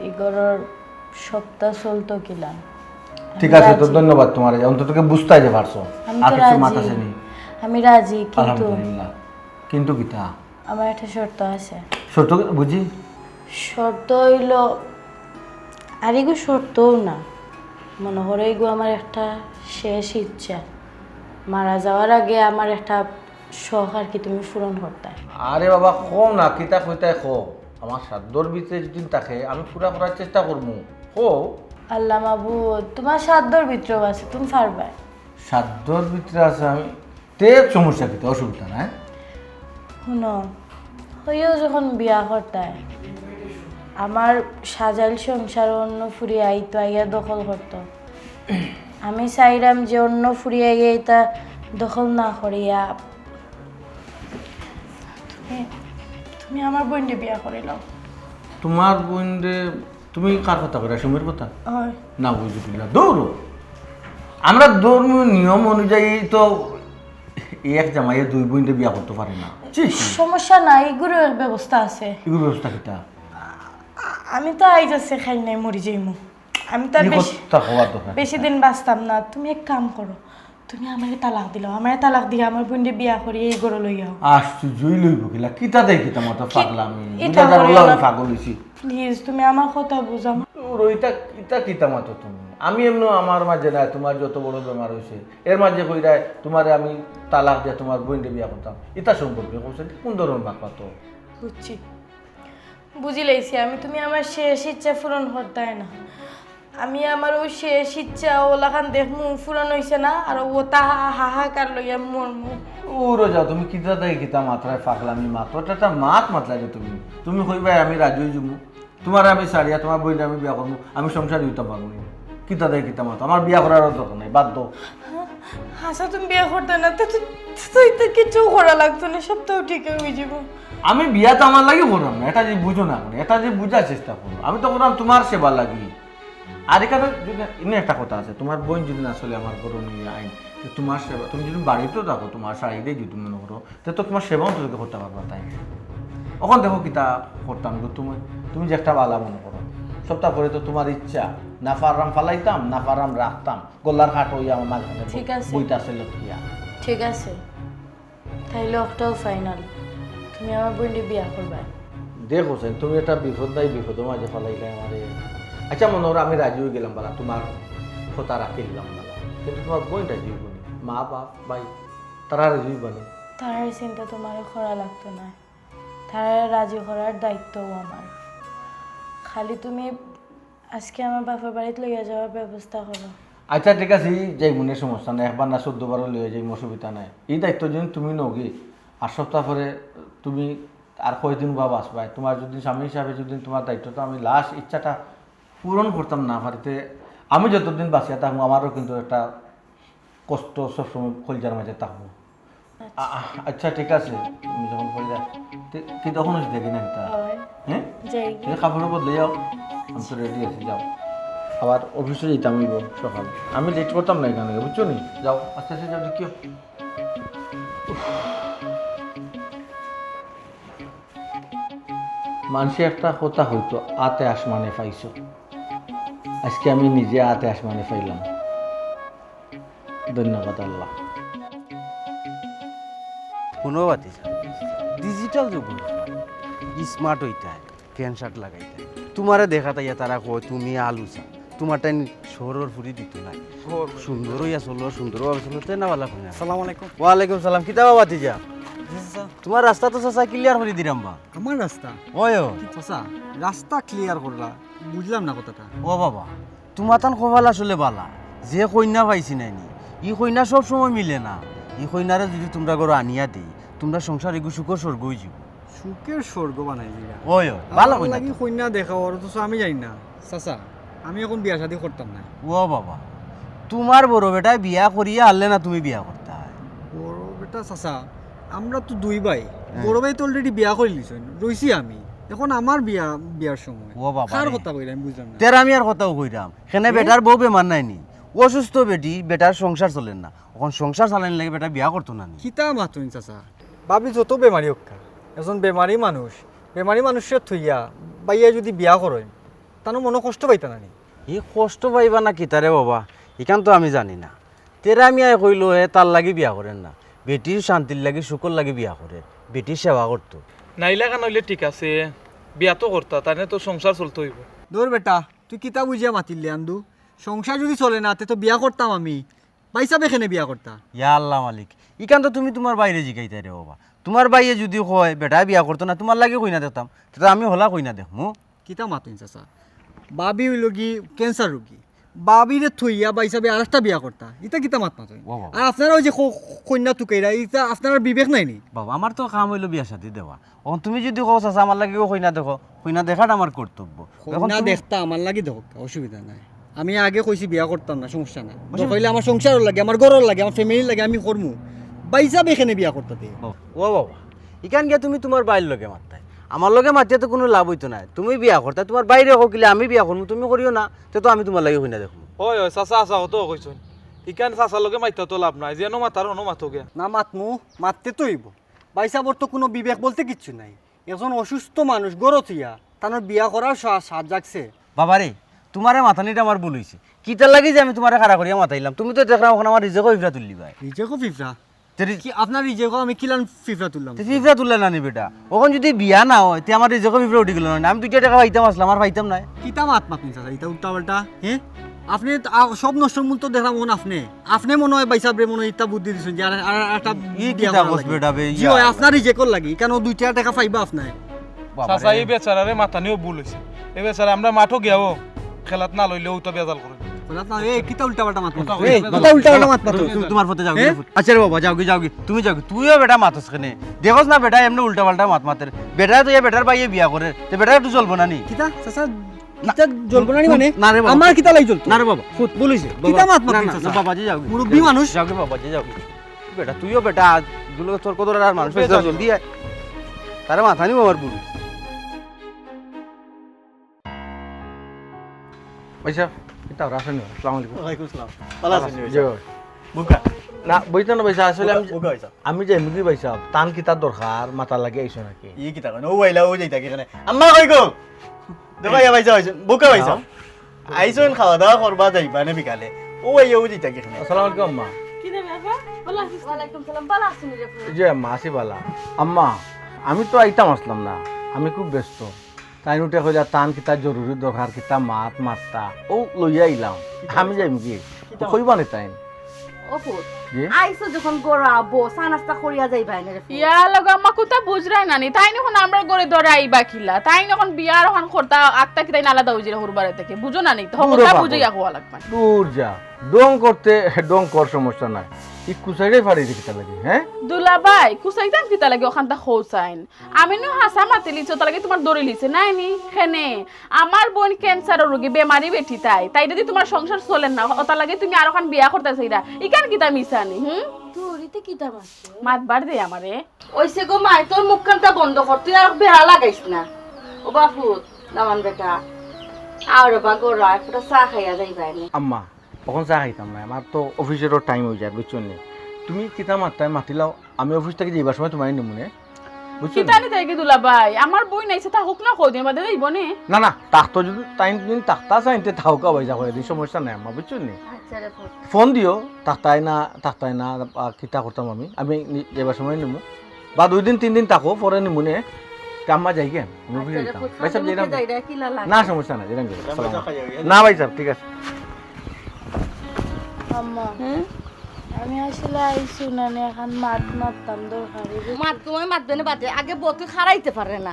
[SPEAKER 2] এই ঘরের সপ্তাহ চলতো কিলাম
[SPEAKER 1] ঠিক আছে তো ধন্যবাদ তোমার অন্তত তোকে বুঝতে যে পারছো
[SPEAKER 2] আমি
[SPEAKER 1] আর
[SPEAKER 2] তো
[SPEAKER 1] কিছু মাথা
[SPEAKER 2] রাজি
[SPEAKER 1] নেই
[SPEAKER 2] আমি রাজি কিন্তু
[SPEAKER 1] আলহামদুলিল্লাহ কিন্তু কিতা
[SPEAKER 2] আমার একটা শর্ত আছে
[SPEAKER 1] ছোট বুঝি
[SPEAKER 2] শর্ত হইল আর এগো শর্তও না মনে করো এগো আমার একটা শেষ ইচ্ছা মারা যাওয়ার আগে আমার একটা শখ আর কি তুমি পূরণ করতে
[SPEAKER 1] আরে বাবা খো না কিতা কইতাই খো আমার সাধ্যর ভিতরে যদি থাকে আমি পুরা করার চেষ্টা করবো খো
[SPEAKER 2] আল্লাহ মাবুদ তোমার সাধ্যর ভিতরেও আছে তুমি পারবে
[SPEAKER 1] সাধ্যর ভিতরে আছে আমি তে সমস্যা কিতা অসুবিধা নাই
[SPEAKER 2] শুনো হইও যখন বিয়া করতে আমার সাজাইল সংসার অন্য ফুরিয়ে আইতো আইয়া দখল করতো আমি চাইলাম যে অন্য ফুরিয়ে আইয়া এটা দখল না করিয়া তুমি আমার বোনকে বিয়া করিলাম
[SPEAKER 1] তোমার বোন রে তুমি কার কথা কইরা সুমির কথা
[SPEAKER 2] হয়
[SPEAKER 1] না বুঝিলা দৌড়ো আমরা ধর্মীয় নিয়ম অনুযায়ী তো এক জামাইয়ে দুই বোনকে বিয়া করতে পারে না
[SPEAKER 2] সমস্যা নাই এগুলো ব্যবস্থা আছে
[SPEAKER 1] এগুলো ব্যবস্থা কিতা
[SPEAKER 2] আমি তো আইজ আছে খাই নাই মরি যাইমু আমি তো আর বেশি
[SPEAKER 1] কথা হওয়ার দরকার
[SPEAKER 2] বেশি দিন বাঁচতাম না তুমি এক কাম করো তুমি আমারে তালাক দিলো আমারে তালাক দিয়ে আমার বোনকে বিয়া করি এই গড় লইয়াও
[SPEAKER 1] আশ্চর্যই লইব কিলা কিতা দেয় কিতা মতো পাগলাম
[SPEAKER 2] এটা
[SPEAKER 1] বুঝা
[SPEAKER 2] করিও
[SPEAKER 1] যাবো
[SPEAKER 2] না।
[SPEAKER 1] পাগল হইছি
[SPEAKER 2] প্লিজ তুমি আমার কথা বুঝাও
[SPEAKER 1] রইতা কিতা কিতা মতো তুমি আমি এমনি আমার মাঝে নাই তোমার যত বড় বেমার হয়েছে এর মাঝে কইরায় তোমারে আমি তালাক দিয়ে তোমার বোনকে বিয়া করতাম ইতা সম্পর্কে কইছেন কোন ধরনের বাপা তো
[SPEAKER 2] বুঝছি বুঝি লাইছি আমি তুমি আমার শেষ ইচ্ছা পূরণ করতে না আমি আমার ওই শেষ ইচ্ছা ওলাখান দেখমু পূরণ হইছে না আর ও তা হাহাকার লইয়া মরমু
[SPEAKER 1] ওরও যাও তুমি কিতা দেয় কিতা মাত্রায় পাগলামি মাত্রটা মাত মাতলাই তুমি তুমি কইবাই আমি রাজি হয়ে যাবো তোমার আমি সারিয়া তোমার বইলে আমি বিয়া করবো আমি সংসার দিতে পারবো না কিতা দেয় কিতা মাত আমার বিয়া করার দরকার নাই বাধ্য
[SPEAKER 2] হাসা তুমি বিয়ে করতে না তুই তো কিছু করা লাগতো না সব তো ঠিক হয়ে যাব
[SPEAKER 1] আমি বিয়া তো আমার লাগে করলাম না এটা যে বুঝো না এটা যে বুঝার চেষ্টা করো আমি তো করলাম তোমার সেবা লাগি আর এখানে এমনি একটা কথা আছে তোমার বোন যদি না চলে আমার ঘরে নিয়ে আইন তোমার সেবা তুমি যদি বাড়িতেও থাকো তোমার শাড়িতেই যদি মনে করো তো তোমার সেবাও তো করতে পারবা তাই ওখান দেখো কিতা করতাম তুমি তুমি যে একটা বালা মনে করো সপ্তাহ পরে তো তোমার ইচ্ছা না পাররাম ফালাইতাম না পাররাম রাখতাম গোল্লার হাট হইয়া আমার মাঝখানে
[SPEAKER 2] ঠিক আছে।
[SPEAKER 1] বইটা আছে লক্ষ্মীয়া
[SPEAKER 2] ঠিক আছে তাইলে একটাও ফাইনাল তুমি আমার বোনকে বিয়া করবা
[SPEAKER 1] দেখো সেন তুমি একটা বিপদ নাই বিপদের মাঝে ফালাইলে আমারে আচ্ছা মনে করো আমি রাজি হয়ে গেলাম বালা তোমার কথা রাখি দিলাম বালা কিন্তু তোমার বোন রাজি হইব না মা বাপ ভাই তারা রাজি হইব না
[SPEAKER 2] তার চিন্তা তোমার করা লাগতো না তার রাজি করার দায়িত্বও আমার খালি তুমি আজকে আমার বাপের বাড়িতে লইয়া যাওয়ার ব্যবস্থা করো
[SPEAKER 1] আচ্ছা ঠিক আছে যাই মনের সমস্যা নাই একবার না 14 বারও লইয়া যাই অসুবিধা নাই এই দায়িত্ব যদি তুমি নগি আর সপ্তাহ পরে তুমি আর কয়দিন বা বাঁচবাই তোমার যদি স্বামী হিসাবে যদি তোমার দায়িত্বটা আমি লাস্ট ইচ্ছাটা পূরণ করতাম না পারিতে আমি যতদিন বাঁচিয়া থাকবো আমারও কিন্তু একটা কষ্ট সবসময় কলজার মাঝে থাকবো। আচ্ছা ঠিক আছে, তুমি যখন কলজা কি তখন দেখি না তা হ্যাঁ
[SPEAKER 2] যাই
[SPEAKER 1] তুমি কাপড় বদলে যাও, আমি তো রেডি আছি, যাও। আবার অফিসে যেতাম সকাল, আমি লেট করতাম না এখানে, বুঝছো নি? যাও আস্তে আস্তে যাও, দেখিও। মানুষে একটা কথা হইতো আতে আসমানে পাইছো, আজকে আমি নিজে আতে আসমানে পাইলাম। ধন্যবাদ আল্লাহ।
[SPEAKER 5] কোনো বাতি ডিজিটাল যুগ স্মার্ট হইতে ক্যান্সার লাগাইতে তোমারে দেখা তাইয়া তারা কয় তুমি আলু চা তোমার টাইম শহরের ফুরি দিত না সুন্দর হইয়া চলো সুন্দর ভাবে চলো তে না বালা কোনা।
[SPEAKER 8] সালাম আলাইকুম।
[SPEAKER 5] ওয়ালাইকুম সালাম। কিতাবা বাতি যা তোমার রাস্তা তো চাচা ক্লিয়ার করে দিলাম বা
[SPEAKER 8] আমার রাস্তা
[SPEAKER 5] ওই ও
[SPEAKER 8] চাচা রাস্তা ক্লিয়ার করলা, বুঝলাম না কথাটা।
[SPEAKER 5] ও বাবা তোমার তান কপাল আসলে বালা, যে কন্যা পাইছি নাইনি ই কন্যা সব সময় মিলে না। ই কন্যারে যদি তোমরা ঘর আনিয়া দিই তোমরা সংসার এগু সুখ স্বর্গ হয়ে যাব।
[SPEAKER 8] সুখের স্বর্গ বানাই দিলা।
[SPEAKER 5] ওই ও ভালো
[SPEAKER 8] আমার
[SPEAKER 5] কন্যা
[SPEAKER 8] লাগি কন্যা দেখাও, অথচ আমি জানি না। চাচা আমি এখন বিয়া শাদি করতাম না।
[SPEAKER 5] ও বাবা তোমার বড় বেটায় বিয়া করিয়া আনলে না তুমি বিয়া করতে হয়।
[SPEAKER 8] বড় বেটা চাচা আমরা তো দুই ভাই, বড় ভাই তো অলরেডি বিয়া করে লিছেন, রইছি আমি। এখন আমার বিয়ার সময়।
[SPEAKER 5] ও বাবা
[SPEAKER 8] কার
[SPEAKER 5] রে।
[SPEAKER 8] কথা কইলা আমি বুঝলাম না।
[SPEAKER 5] তের আমি আর কথাও কইরাম সেখানে বেটার বউ বেমার নাইনি, অসুস্থ বেটি বেটার সংসার চলেন না, এখন সংসার চালানি লাগে বেটা বিয়া করতো না নি।
[SPEAKER 8] কিতা মাতুন চাচা, ভাবি যত বেমারি হোক এজন বেমারি মানুষের থইয়া বাইয়া যদি বিয়া করেন তানো মনে কষ্ট পাইতা না নি?
[SPEAKER 5] ই কষ্ট পাইবা না কিতারে বাবা এখান তো আমি জানি না। তেরা আমি আয় কইলো হে তার লাগি বিয়া করেন না, বেটির শান্তির লাগি সুখর লাগি বিয়া করে, বেটির সেবা করতো।
[SPEAKER 9] নাইলা কেন হইলে ঠিক আছে, বিয়া তো করতা তাই তো সংসার চলতে হইব।
[SPEAKER 8] দৌড় বেটা, তুই কিতা বুঝিয়া মাতিলি আন্দু? সংসার যদি চলে না তে তো বিয়া করতাম আমি, পাইসাবে এখানে বিয়া করতা।
[SPEAKER 5] ইয়া আল্লাহ মালিক, ইখান তো তুমি তোমার বাইরে জিগাইতে রে বাবা। তোমার বাইরে যদি কয় বেটা বিয়া করতো না তোমার লাগে কইনা দেখতাম, তো আমি হলা কইনা দেখমু।
[SPEAKER 8] কিতা মাতুন চাচা, বাবি হইল কি ক্যান্সার রোগী, বাবিরে থইয়া বাইসাবে আর একটা বিয়া করতা, ইটা কিতা মাত মাতুন?
[SPEAKER 5] বাবা।
[SPEAKER 8] আর আপনারা ওই যে কন্যা তুকাইরা, ইটা আপনার বিবেক নাই নি?
[SPEAKER 5] বাবা আমার তো কাম হইলো বিয়া শাদি দেওয়া, এখন তুমি যদি কও চাচা আমার লাগে কইনা দেখো, কইনা দেখাটা আমার কর্তব্য। এখন
[SPEAKER 8] কন্যা
[SPEAKER 5] তুমি-
[SPEAKER 8] দেখতা আমার লাগি দেখো, অসুবিধা নাই। আমি আগে কইছি বিয়া করতাম না, সমস্যা না। কইলে আমার সংসারও লাগে, আমার ঘরের লাগে, আমার ফ্যামিলির লাগে, আমি করমু। বাইসাবে এখানে বিয়া করতা দে।
[SPEAKER 5] ও বাবা ইখান গিয়া তুমি তোমার বাইর লগে মারতাই, আমার লগে মাতিয়া তো কোনো লাভ হইতো না। তুমি বিয়া করতা তোমার বাইরে হকিলে আমি বিয়া করবো, তুমি করিও না, তো আমি তোমার লাগে কইনা দেখো।
[SPEAKER 9] ওই ওই চাচা আসা হতো কইছুন, ইকান চাচার লগে মাইতে তো লাভ নাই, যেন মাতার হনো মাতো গে।
[SPEAKER 8] না মাতমু, মারতে তো হইব। বাইসাবর তো কোনো বিবেক বলতে কিচ্ছু নাই। একজন অসুস্থ মানুষ গরথিয়া তার বিয়া করার সাজ জাগছে।
[SPEAKER 5] বাবারে তোমারে মাথানিটা আমার ভুল হইছে, কিতার লাগি যে আমি তোমারে খাড়া করিয়া মাথাইলাম, তুমি তো দেখলাম এখন আমার রিজেকও ফিফরা তুললি ভাই।
[SPEAKER 8] রিজেকো ফিফরা কি আপনার রিজেকো আমি কিলান ফিফরা তুললাম?
[SPEAKER 5] ফিফরা তুললে না নি বেটা, ওখান যদি বিয়া না হয় তে আমার রিজেকও ফিফরা উঠি গেল না, আমি 2 টাকা পাইতাম আসলাম আর পাইতাম না।
[SPEAKER 8] কিতা মাত মাতনি চাচা, এটা উল্টা পাল্টা। হ্যাঁ আপনি সব নষ্ট মূল তো দেখলাম মন আপনি মনে হয় বাইসাবরে মনে হয় ইটা বুদ্ধি দিছেন যে আর একটা
[SPEAKER 5] ই
[SPEAKER 8] বিয়া
[SPEAKER 5] কিতা
[SPEAKER 8] করা
[SPEAKER 5] কস
[SPEAKER 8] লাগে।
[SPEAKER 5] বেটা বে
[SPEAKER 8] জি হয় আপনার রিজেকর লাগি, কেন 2 টাকা পাইবা আপনার?
[SPEAKER 9] চাচা এই বেচারারে মাথা নিয়েও ভুল হয়েছে, এই বেচারা আমরা মাঠও গিয়াও খেলাত না লইলেও তো বেজাল করে।
[SPEAKER 8] বলা না এ কিতা উল্টা পাল্টা মাত মাতো,
[SPEAKER 9] এই,
[SPEAKER 8] কিতা উল্টা পাল্টা মাত মাতো?
[SPEAKER 5] তোমার পথে যাও
[SPEAKER 8] হ্যাঁ?
[SPEAKER 5] আচ্ছা রে বাবা যাও গে তুমি যাও, তুইও বেটা মাতস কেনে দেখোস না বেটা এমনি উল্টা পাল্টা মাত মাতের, বেটা তো বেটার বাইয়ে বিয়া করে তে বেটা একটু চলবো না নি?
[SPEAKER 8] কিতা চাচা কিতা জ্বলবো না নি মানে?
[SPEAKER 5] না রে বাবা।
[SPEAKER 8] আমার কিতা লাগি জ্বলতো?
[SPEAKER 5] না রে বাবা খুদ বলিছে
[SPEAKER 8] কিতা মাত মাত চাচা?
[SPEAKER 5] বাবাজি যাও
[SPEAKER 8] মুরব্বি মানুষ।
[SPEAKER 5] যাও গে বাবাজি যাও বেটা, তুইও বেটা গুলো তোর কত আর মানুষ হয়ে যাও, জলদি আয়, তারে মাথা নিও আমার বুড়ি।
[SPEAKER 1] পয়সা এটা রাসায়নিক। আসসালামু আলাইকুম।
[SPEAKER 6] ওয়ালাইকুম আসসালাম। ভালো আছেন নি
[SPEAKER 1] জি
[SPEAKER 6] ভাইসা? বুকা
[SPEAKER 1] না বইতা না পয়সা, আসলে আমি
[SPEAKER 6] বুকা ভাইসা।
[SPEAKER 1] আমি যে এমনি পয়সা টান কিতার দরকার মাথা লাগে আইছো নাকি?
[SPEAKER 6] ই কিতা কয় ও আইলা ও যাইতা কিখানে আম্মা কই গো দেখো ইয়া ভাইসা আইছেন বুকা ভাইসা আইছেন খাওয়া দাওয়া করবা যাইবা নে বিকালে ও আইয়া ও যাইতা কিখানে
[SPEAKER 1] আসসালামু আলাইকুম আম্মা।
[SPEAKER 4] ওয়ালাইকুম সালাম, ভালো আছেন রে?
[SPEAKER 1] জি আম্মা আসি বালা। আম্মা আমি তো আইতাম আসলাম না, আমি খুব ব্যস্ত। তাই উঠে কইলা টান কিতা জরুরি দরকার কিতা মারতা ও লইয়া আইলাম, আমি যাইম কি কইবা নি তাই?
[SPEAKER 4] অপুত
[SPEAKER 1] জি
[SPEAKER 4] আইছো যখন গোরা বো চা নাস্তা করিয়া যাইবা না রে?
[SPEAKER 3] ইয়া লগা আমা কোথা বুঝরাই নানি, তাই নখন আমরা গরে ধরে আইবা খিলা, তাই নখন বিয়ার হন করতা আত্তা কি তাই আলাদা হইজিরা হুরবারে থেকে বুঝো না নি, তো
[SPEAKER 1] দূরে
[SPEAKER 3] কথা
[SPEAKER 1] বাবা।
[SPEAKER 3] বুঝাইয়া হওয়া লাগবে।
[SPEAKER 1] দূর যা ডং করতে ডং কর, সমস্যা নাই। ই কুচাইরে পারি রে কিতা লাগে হ্যাঁ
[SPEAKER 3] দুলাভাই কুসাইতাম কিতা লাগে ওখানটা খোসাইন আমি নো হাসা মাতি লিছো তার লাগে তোমার দড়ি লিছে নাই নি খেনে আমার বোন ক্যান্সারের রোগী বেমারি বেটি তাই যদি তোমার সংসার চলেন না ওটা লাগে তুমি আর ওখান বিয়া করতে চাইরা ইকান কিতা মিছানি
[SPEAKER 2] তোরিতে কিতা মারছে
[SPEAKER 3] মাতবার দে আমারে
[SPEAKER 4] ওইসে গো মাই তোর মুখখানটা বন্ধ কর তুই আর বেড়া লাগাইস না ও বাপুত দামান বেটা আর বা গোরা একটা চা খাইয়া যাইবাই নি
[SPEAKER 1] আম্মা তখন চা খাইতাম না আমার তো অফিসেরও টাইম হয়ে যায় বুঝছো নি তুমি কিতা মাত্রায় মাতিলাও আমি অফিস থেকে যাইবার সময় তোমার নেমুনে বুঝছো
[SPEAKER 3] কিতা নি তাই কি দুলাভাই আমার বই নাইছে তা হোক না কই দিন বাদে যাইব নে
[SPEAKER 1] না না তাকতো যদি টাইম দিন তাকতা চাইতে থাউকা হয়ে যাবে এই সমস্যা নাই আম্মা বুঝছো নি
[SPEAKER 4] আচ্ছা রে পুত
[SPEAKER 1] ফোন দিও তাকতাই না কিতা করতাম আমি যাইবার সময় নেমু বা 2 দিন 3 দিন তাকো পরে নেমুনে কাম্মা যাই কেন আমি অফিসে যেতাম ভাই সাহেব যেতাম
[SPEAKER 4] যাইরা কি লালা
[SPEAKER 1] না সমস্যা নাই যেতাম
[SPEAKER 6] পয়সা খাইয়া গেল।
[SPEAKER 1] না ভাই সাহেব ঠিক আছে
[SPEAKER 2] আম্মা আমি আসলে আইছি না এখন মাত মারতাম দরকারি
[SPEAKER 4] মাত তোমায় মাতবে না বাদে আগে বউ খারাইতে পারে না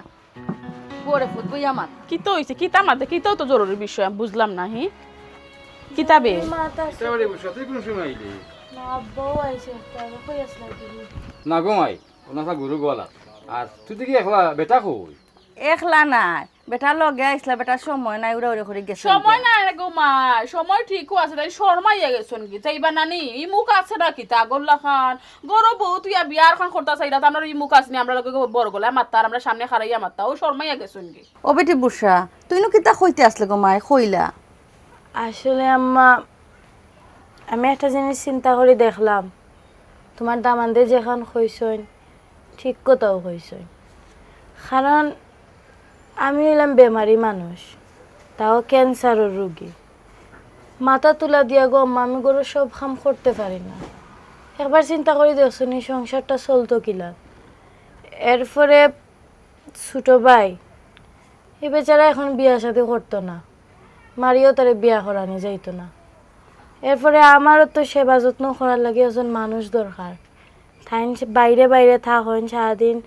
[SPEAKER 4] পরে ফুট বইয়া মাত
[SPEAKER 3] কিতা হইছে কিতা মাতে কিতাও তো জরুরি বিষয় আমি বুঝলাম না কিতাবে
[SPEAKER 2] মাতা
[SPEAKER 7] একেবারে বসে তুই কোন সময় আইলি
[SPEAKER 2] না আব্বাও আইছে তারপর কই আসলা তুমি
[SPEAKER 7] না গোমাই ওনাথা গরু গোয়ালা আর তুই দেখি একলা বেটা কই
[SPEAKER 4] একলা নাই বেটা লগে আইসলা বেটার সময় নাই উড়ে উড়ে করে গেছে
[SPEAKER 3] সময় নাই রে গো মা সময় ঠিকও আছে তাই শর্মাইয়া গেছন কি যাইবা নানি ই মুখ আছে না কিতা গোল্লা খান গরো বউ তুই বিয়ার খান করতা চাইরা তানোর ই মুখ আছে নি আমরা লগে বড় গলা মাত্তা আর আমরা সামনে খারাইয়া মাত্তা ও শর্মাইয়া গেছন কি
[SPEAKER 4] ও বেটি বুসা তুই নু কিতা কইতে আসলে গো মাই কইলা
[SPEAKER 2] আসলে আম্মা আমি একটা জিনিস চিন্তা করে দেখলাম তোমার দামানদে যেখান কইসইন ঠিক কথাও কইসইন কারণ আমি হইলাম বেমারি মানুষ তাও ক্যান্সারের রোগী মাথা তুলা দিয়া গো আম্মা আমি গরু সব কাম করতে পারি না একবার চিন্তা করে দেখছুন এই সংসারটা চলতো কিলা এরপরে ছোট ভাই এই বেচারা এখন বিয়া শাদি করতো না মারিও তারে বিয়া করানি যাইতো না এরপরে আমারও তো সেবা যত্ন করার লাগে একজন মানুষ দরকার তাই বাইরে বাইরে থাকেন সারাদিন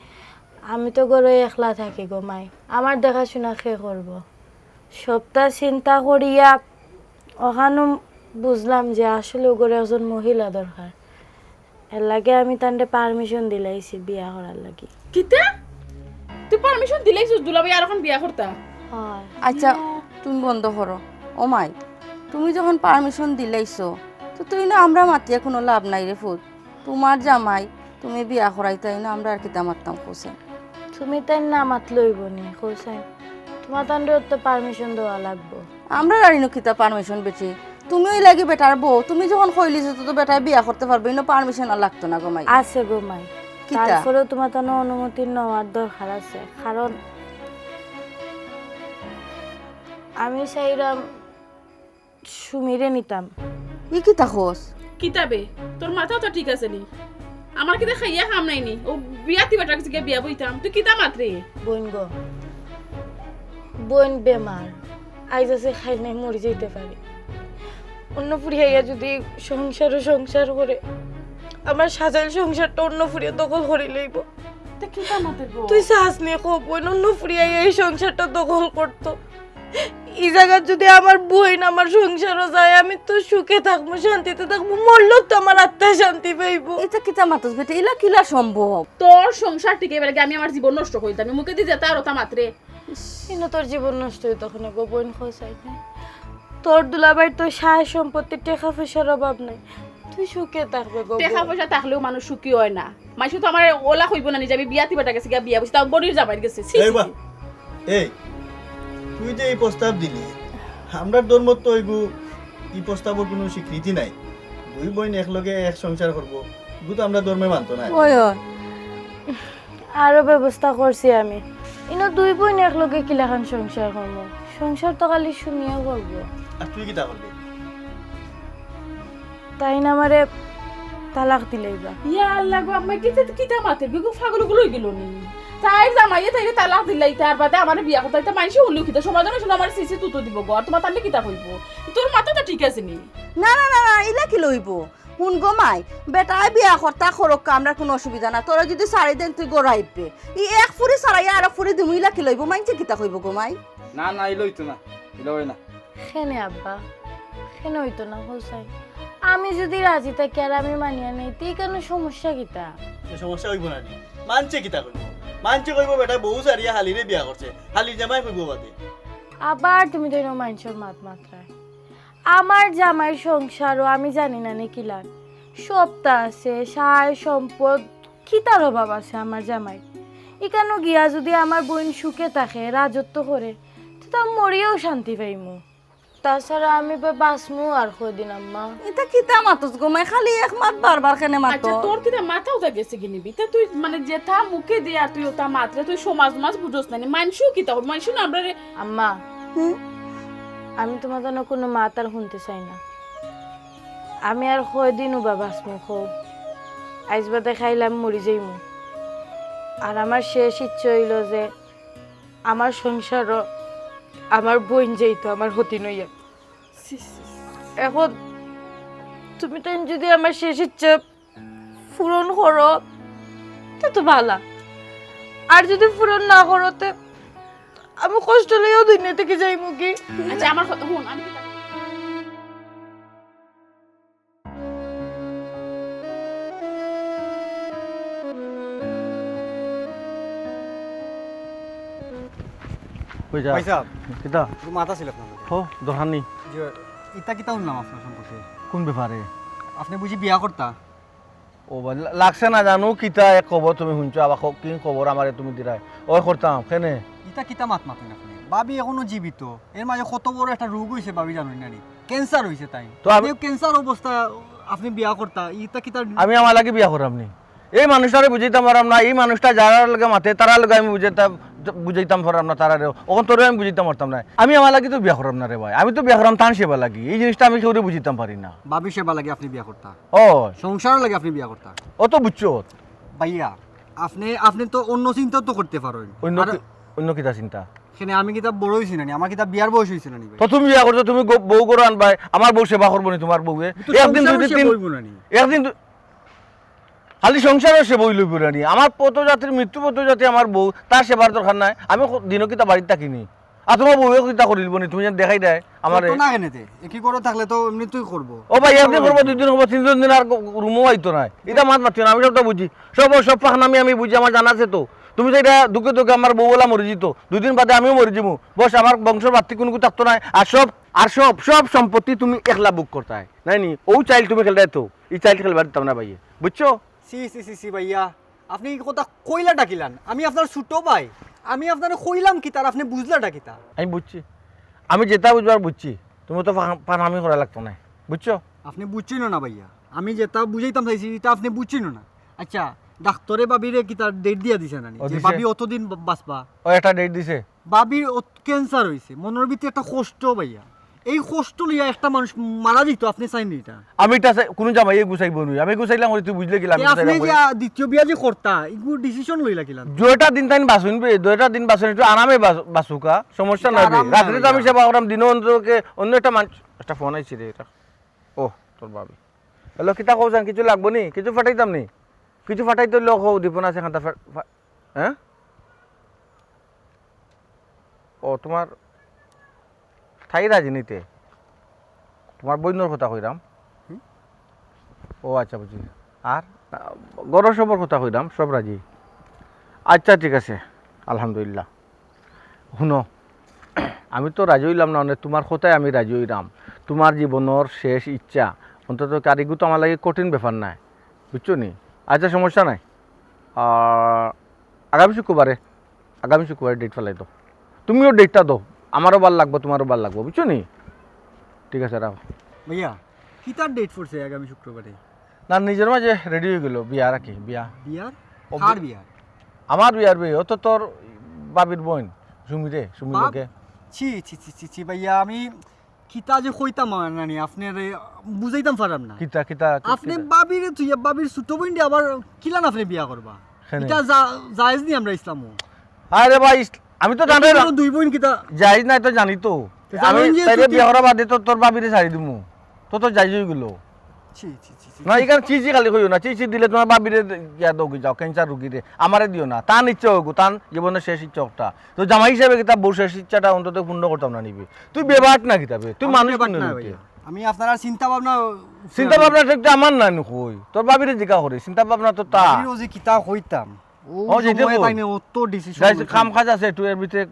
[SPEAKER 2] আমি তো গরু একলা থাকি গো মাই আমার দেখাশোনা কে করবো সবটা চিন্তা করিয়া ওখানে বুঝলাম যে আসলে ওগরে একজন মহিলা দরকার এর লাগে আমি তান্ডে পারমিশন দিলাইছি বিয়া করার লাগি
[SPEAKER 3] কিতা তুই পারমিশন দিলেইছিস দুলাভাই আর এখন বিয়া করতা
[SPEAKER 2] হয়
[SPEAKER 4] আচ্ছা তুমি বন্ধ করো ও মাই তুমি যখন পারমিশন দিলাইছো তো তুই না আমরা মাতিয়া কোনো লাভ নাই রে ফুট তোমার জামাই তুমি বিয়া করাইতাই না আমরা আর কিতা মারতাম কোসে
[SPEAKER 2] তুমি তাই না মাত লইব নি কোসাই তোমার তান্ডে তো পারমিশন দেওয়া লাগবো
[SPEAKER 4] আমরা আরিনো কিতা পারমিশন বেটি তুমি ওই লাগি বেটার বউ তুমি যখন কইলিছো তো বেটার বিয়া করতে পারবে না পারমিশন আর লাগতো না গো মাই
[SPEAKER 2] আছে গো মাই
[SPEAKER 4] কিতা?
[SPEAKER 2] তারপরেও তোমার তো অনুমতি নেওয়ার দরকার আছে কারণ আমি চাইলাম সুমিরে নিতাম
[SPEAKER 4] ই কিতা খোস
[SPEAKER 3] কিতাবে তোর মাথাও তো ঠিক আছে নি আমার কিতা খাইয়া খাম নাই নি ও বিয়া তিবাটার কাছে গিয়ে বিয়া বইতাম তুই কিতা মাত্রে
[SPEAKER 2] বোন গো বোন বেমার আইজ আছে খাই নাই মরে যেতে পারে অন্য ফুরিয়া যদি সংসার করে আমার সাজাইল সংসারটা অন্য ফুরিয়া দখল করে লইব
[SPEAKER 3] তা কিতা মাত্রে গো
[SPEAKER 2] তুই শ্বাস নিয়ে খুব বোন অন্য ফুরিয়া এই সংসারটা দখল করতো এই জায়গায় যদি আমার বোন আমার সংসারও যায় আমি তো সুখে থাকবো শান্তিতে থাকবো মরলেও তো আমার আত্মা শান্তি পাইবো
[SPEAKER 4] এটা কিতা মাতস বেটি ইলা কিলা সম্ভব
[SPEAKER 3] তোর সংসার টিকে বেলে আমি আমার জীবন নষ্ট করিতাম আমি মুখে দিয়ে যেতে আর ওটা মাত্রে
[SPEAKER 2] কিন্তু তোর জীবন নষ্ট হই তখন গো বোন খোঁজাই না তোর দুলাভাই তো সায় সম্পত্তির টাকা পয়সার অভাব নাই তুই সুখে থাকবে গো
[SPEAKER 3] টাকা পয়সা থাকলেও মানুষ সুখী হয় না মাইসু তো আমার ওলা হইব না নিজে আমি বিয়া তিবাটার কাছে গিয়ে বিয়া বসে তাও বড়ির জামাই গেছে ছি, ছি,
[SPEAKER 6] এই বা
[SPEAKER 3] ছি।
[SPEAKER 6] এই তুই যে এই প্রস্তাব দিলি আমরা ধর্ম তো এই প্রস্তাবের কোনো স্বীকৃতি নাই দুই বোন একলগে এক সংসার করবো এগুলো তো আমরা ধর্মে মানতো না
[SPEAKER 4] ওই ওই
[SPEAKER 2] আরো ব্যবস্থা করছি আমি ইনো দুই বোন একলগে কিলাখান সংসার করবো সংসার তো খালি সুমিয়া করবো
[SPEAKER 6] আর তুই কিতা করবি
[SPEAKER 2] তাই না আমারে তালাক দিলেইবা
[SPEAKER 3] ইয়া আল্লাহ গো আমি কিতা কিতা মাতে বিগু পাগল গুলো গেল নি তাই জামাইয়ে তাইরে তালাক দিলাই তার বাদে আমার বিয়া করতে তাই মাইসে হলো কিতা সমাজনে শুনে আমার সিসি তুতো দিব গো আর তোমার তাহলে কিতা কইব তোর মাথা তো ঠিক আছে নি
[SPEAKER 4] না না না না ইলা কি লইব হুন গো মাই বেটায় বিয়া করতা খরক আমরা কোনো অসুবিধা না তোরা যদি সারি দেন তুই গোড়াইবে ই এক ফুরি সারাইয়া আর ফুরি দিমু ইলা কি লইব মাইনছে কিতা কইব গো মাই
[SPEAKER 7] না না ইলো হইতো না ইলো হয় না
[SPEAKER 2] খেনে আব্বা খেনে হইতো না হোসাই আমি যদি রাজি থাকি আর আমি মানিয়া নেই তুই কেন সমস্যা কিতা
[SPEAKER 6] এ সমস্যা হইব না নি মানছে কিতা কইব মানছে কইব বেটা বউ সারিয়া হালিরে বিয়া করছে হালি জামাই কইব বাদে
[SPEAKER 2] আবার তুমি তো মানুষের মাত মাত্রায় আমার জামাই সংসারও আমি জানি না নাকি লাগ সবটা আছে সায় সম্পদ কিতার অভাব আছে আমার জামাই এখানে গিয়া যদি আমার বোন সুখে থাকে রাজত্ব করে তো আমি মরিয়েও শান্তি পাইমু তাছাড়া আমি বাঁচমু আর কদিন আম্মা
[SPEAKER 4] এটা কিতা মাতস গোমাই খালি এক মাত বারবার কেনে মাত
[SPEAKER 3] আচ্ছা তোর কিটা মাথা উঠা গেছে কি নিবি তা তুই মানে যেটা মুখে দিয়া তুই ওটা মাত্রে তুই সমাজ মাছ বুঝোস না মানুষও কিতা মানুষ না আমরা
[SPEAKER 2] আম্মা আমি তোমার জন্য কোনো মাত আর শুনতে চাই না আমি আর কয়দিনও বাঁচমু খুব আইজ বাদে খাইলাম মরি যাইমু আর আমার শেষ ইচ্ছে হইল যে আমার সংসারও আমার বোন যেইতো আমার হতি নইয়া এখন তুমি তো যদি আমার শেষ ইচ্ছে পূরণ করো তা তো ভালো আর যদি পূরণ না করো তে আমি কষ্ট লইও দুনিয়া থেকে যাইমু কি
[SPEAKER 3] আচ্ছা আমার হুন আমি কি
[SPEAKER 1] কই যা
[SPEAKER 8] ভাই সাহেব
[SPEAKER 1] কিতা
[SPEAKER 8] একটু মাথা ছিল আপনার লগে।
[SPEAKER 1] হো দরকার নেই
[SPEAKER 8] যে ইতা কিতা শুনলাম আপনার সম্পর্কে
[SPEAKER 1] কোন ব্যাপারে
[SPEAKER 8] আপনি বুঝি বিয়া করতা
[SPEAKER 1] ও লাগছে না জানো কিতা এক খবর তুমি শুনছো আবার কি খবর আমারে তুমি দিরাই ওই করতাম কেনে
[SPEAKER 8] ইতা কিতা মাত মাতেন আপনি বাবি এখনো জীবিত এর মাঝে কত বড় একটা রোগ হয়েছে বাবি জানেন না ক্যান্সার হয়েছে তাই
[SPEAKER 1] তো
[SPEAKER 8] তো
[SPEAKER 1] আমি-
[SPEAKER 8] আপনি ক্যান্সার অবস্থা আপনি বিয়া করতা ইতা কিতা
[SPEAKER 1] আমি আমার লাগে বিয়া করাম নি এই মানুষটারে বুঝাইতাম পারাম না এই মানুষটা যারা লগে মাতে তারা লগে আমি বুঝাইতাম পারাম না তারা ওখান তোরে আমি বুঝাইতাম পারতাম না আমি আমার লাগি তো বিয়া করাম না রে ভাই আমি তো বিয়া করাম তান সেবা লাগি এই জিনিসটা আমি কেউ বুঝিতাম পারি না
[SPEAKER 8] বাবি সেবা লাগে আপনি বিয়া করতা
[SPEAKER 1] ও
[SPEAKER 8] সংসার লাগে আপনি বিয়া করতা
[SPEAKER 1] ও তো বুঝছো
[SPEAKER 8] ভাইয়া আপনি আপনি তো অন্য চিন্তা তো করতে পারেন
[SPEAKER 1] অন্য
[SPEAKER 8] আর
[SPEAKER 1] অন্য কিতা চিন্তা
[SPEAKER 8] এখানে আমি কিতা বড় হয়েছি না আমার কিতা বিয়ার বয়স হয়েছিল না ভাই
[SPEAKER 1] তো তুমি বিয়া করছো তুমি বউ করে আনবাই আমার বউ সেবা করবো নি তোমার বউয়ে
[SPEAKER 8] তো
[SPEAKER 1] একদিন
[SPEAKER 8] সংসারও
[SPEAKER 1] দুই
[SPEAKER 8] সে
[SPEAKER 1] দিন
[SPEAKER 8] বইব না নি।
[SPEAKER 1] একদিন খালি সংসারও সে বই লইব রানি আমার পতজাতির মৃত্যু পতজাতি আমার বউ তার সেবার দরকার নাই আমি দিনকিতা বাড়িতে থাকিনি আর তোমার বউয়ে কিতা করিব নি তুমি যেন দেখাই দেয় আমার
[SPEAKER 8] তো না এনেতে একই করে থাকলে তো এমনি তুই করবো
[SPEAKER 1] ও ভাই একদিন করবো দুই দিন করবো তিন দিন আর রুমও আইতো নাই এটা মাত মাতি না আমি সবটা বুঝি সব পাখানামি আমি বুঝি আমার জানা আছে তো তুমি যে এটা দুঃখে দুঃখে আমার বউলা মরে যেত দুদিন বাদে আমিও মরে যাবো বস আমার বংশের বাড়তি কোনো থাকতো নাই আর সব সম্পত্তি তুমি একলা বুক করতে হয় নাই নি ও চাইল্ড তুমি খেলতে তো এই চাইল্ড খেলবার দিতাম না ভাইয়ে বুঝছো
[SPEAKER 8] সি সি সি সি ভাইয়া আপনি এই কথা কইলা ডাকিলান আমি আপনার ছোট ভাই আমি আপনার কইলাম কি তার আপনি বুঝলা ডাকিতা
[SPEAKER 1] আমি বুঝছি আমি যেটা বুঝবার বুঝছি তুমি তো পানামি করা লাগতো না বুঝছো
[SPEAKER 8] আপনি বুঝছেন না ভাইয়া আমি যেটা বুঝাইতাম চাইছি এটা আপনি বুঝছেন না আচ্ছা ডাক্তারে বাবিরে কি তার ডেট দিয়া দিছে না নি?
[SPEAKER 1] ও
[SPEAKER 8] যে
[SPEAKER 1] দিছে।
[SPEAKER 8] বাবি অতদিন বাঁচবা
[SPEAKER 1] ও একটা ডেট দিছে
[SPEAKER 8] বাবির ক্যান্সার হয়েছে মনের ভিতরে একটা কষ্ট ভাইয়া এই কষ্ট লইয়া একটা মানুষ মারা যেত আপনি চাইনি এটা
[SPEAKER 1] আমি এটা কোনো জামাইয়ে গুছাইব নি আমি গুছাইলাম তুই বুঝলে গেলাম
[SPEAKER 8] তে আপনি যে দ্বিতীয় বিয়া যে করতা এগুলো ডিসিশন লইলা কিলাম
[SPEAKER 1] দুইটা দিন তাই বাঁচুনবে দুইটা দিন বাঁচুন একটু আরামে বাঁচুকা সমস্যা নাই
[SPEAKER 8] আরাম না
[SPEAKER 1] রাত্রে তো আমি
[SPEAKER 8] ভাইয়া।
[SPEAKER 1] সেবা করাম দিনও অন্তকে অন্য একটা মানুষ একটা ফোন আইছি রে এটা ও তোর বাবি হ্যালো কিতা কৌজান কিছু লাগবো নি কিছু ফাটাইতাম নি কিছু ফাটাইতে লোক হও দীপন আছে খান্তা হ্যাঁ ও তোমার ঠাই রাজনীতিতে তোমার বইনোর কথা কইরাম ও আচ্ছা বুঝি আর গরম সবর কথা কইরাম সব রাজি আচ্ছা ঠিক আছে আলহামদুলিল্লাহ শুনো আমি তো রাজি হইলাম না তোমার কথায় আমি রাজি হইলাম তোমার জীবনের শেষ ইচ্ছা অন্তত কারিগু তো আমার লাগে কঠিন ব্যাপার নাই বুঝছো নি আচ্ছা সমস্যা নাই আগামী শুক্রবারে ডেট ফেলাই দাও তুমিও ডেটটা দাও আমারও ভাল লাগবো তোমারও ভাল লাগবো বুঝছো নি ঠিক আছে রাখো
[SPEAKER 8] ভাইয়া কি তার ডেট পড়ছে আগামী শুক্রবারে
[SPEAKER 1] না নিজের মাঝে রেডি হয়ে গেল বিয়া আর কি বিয়া
[SPEAKER 8] বিয়ার
[SPEAKER 1] ও
[SPEAKER 8] কার বিয়ার
[SPEAKER 1] আমার বিয়ার বিয়ে ও তো তোর বাবির বোন সুমি লোকে
[SPEAKER 8] ছি ছি ছি ছি ছি ভাইয়া আমি কিতা যে কইতাম নানি আপনার বুঝাইতাম পারাম না
[SPEAKER 1] কিতা কিতা
[SPEAKER 8] আপনি বাবির তুই বাবির ছোট বোন দিয়ে আবার কিলান আপনি বিয়া করবা
[SPEAKER 1] হেনে।
[SPEAKER 8] এটা জায়েজ নি আমরা ইসলামও
[SPEAKER 1] আরে ভাই আমি তো জানি না
[SPEAKER 8] দুই বোন কিতা
[SPEAKER 1] যাই নাই তো জানি তো
[SPEAKER 8] তো জানেন
[SPEAKER 1] আমি
[SPEAKER 8] যে
[SPEAKER 1] তাইলে
[SPEAKER 8] তুই-
[SPEAKER 1] বিয়া করা বাদে তো তোর বাবিরে ছাড়ি দিমু তো যাই যাই গেলো
[SPEAKER 8] ছি ছি ছি ছি
[SPEAKER 1] না এখানে চিচি খালি কইও না চিচি দিলে তোমার বাবিরে ইয়া দৌকি যাও ক্যান্সার রুগীরে আমারে দিও না তান ইচ্ছা হোক তান জীবনের শেষ ইচ্ছা হোকটা তো জামাই হিসাবে কিতা বউ শেষ ইচ্ছাটা অন্তত পূর্ণ করতাম না নিবি তুই বেবাট না কিতাবে তুই মানুষ
[SPEAKER 8] বাট
[SPEAKER 1] কিনে
[SPEAKER 8] না
[SPEAKER 1] নিতে।
[SPEAKER 8] ভাইয়া আমি আপনারা চিন্তা ভাবনা
[SPEAKER 1] চিন্তা ভাবনা ঠিক আমার নাই নকই তোর বাবিরে জিকা করে চিন্তা ভাবনা তো তা
[SPEAKER 8] যে কিতা হইতাম
[SPEAKER 1] ও যেতে কই।
[SPEAKER 8] তাইনে অত ডিসিশন
[SPEAKER 1] গাইস কাম কাজ আছে একটু এর ভিতরে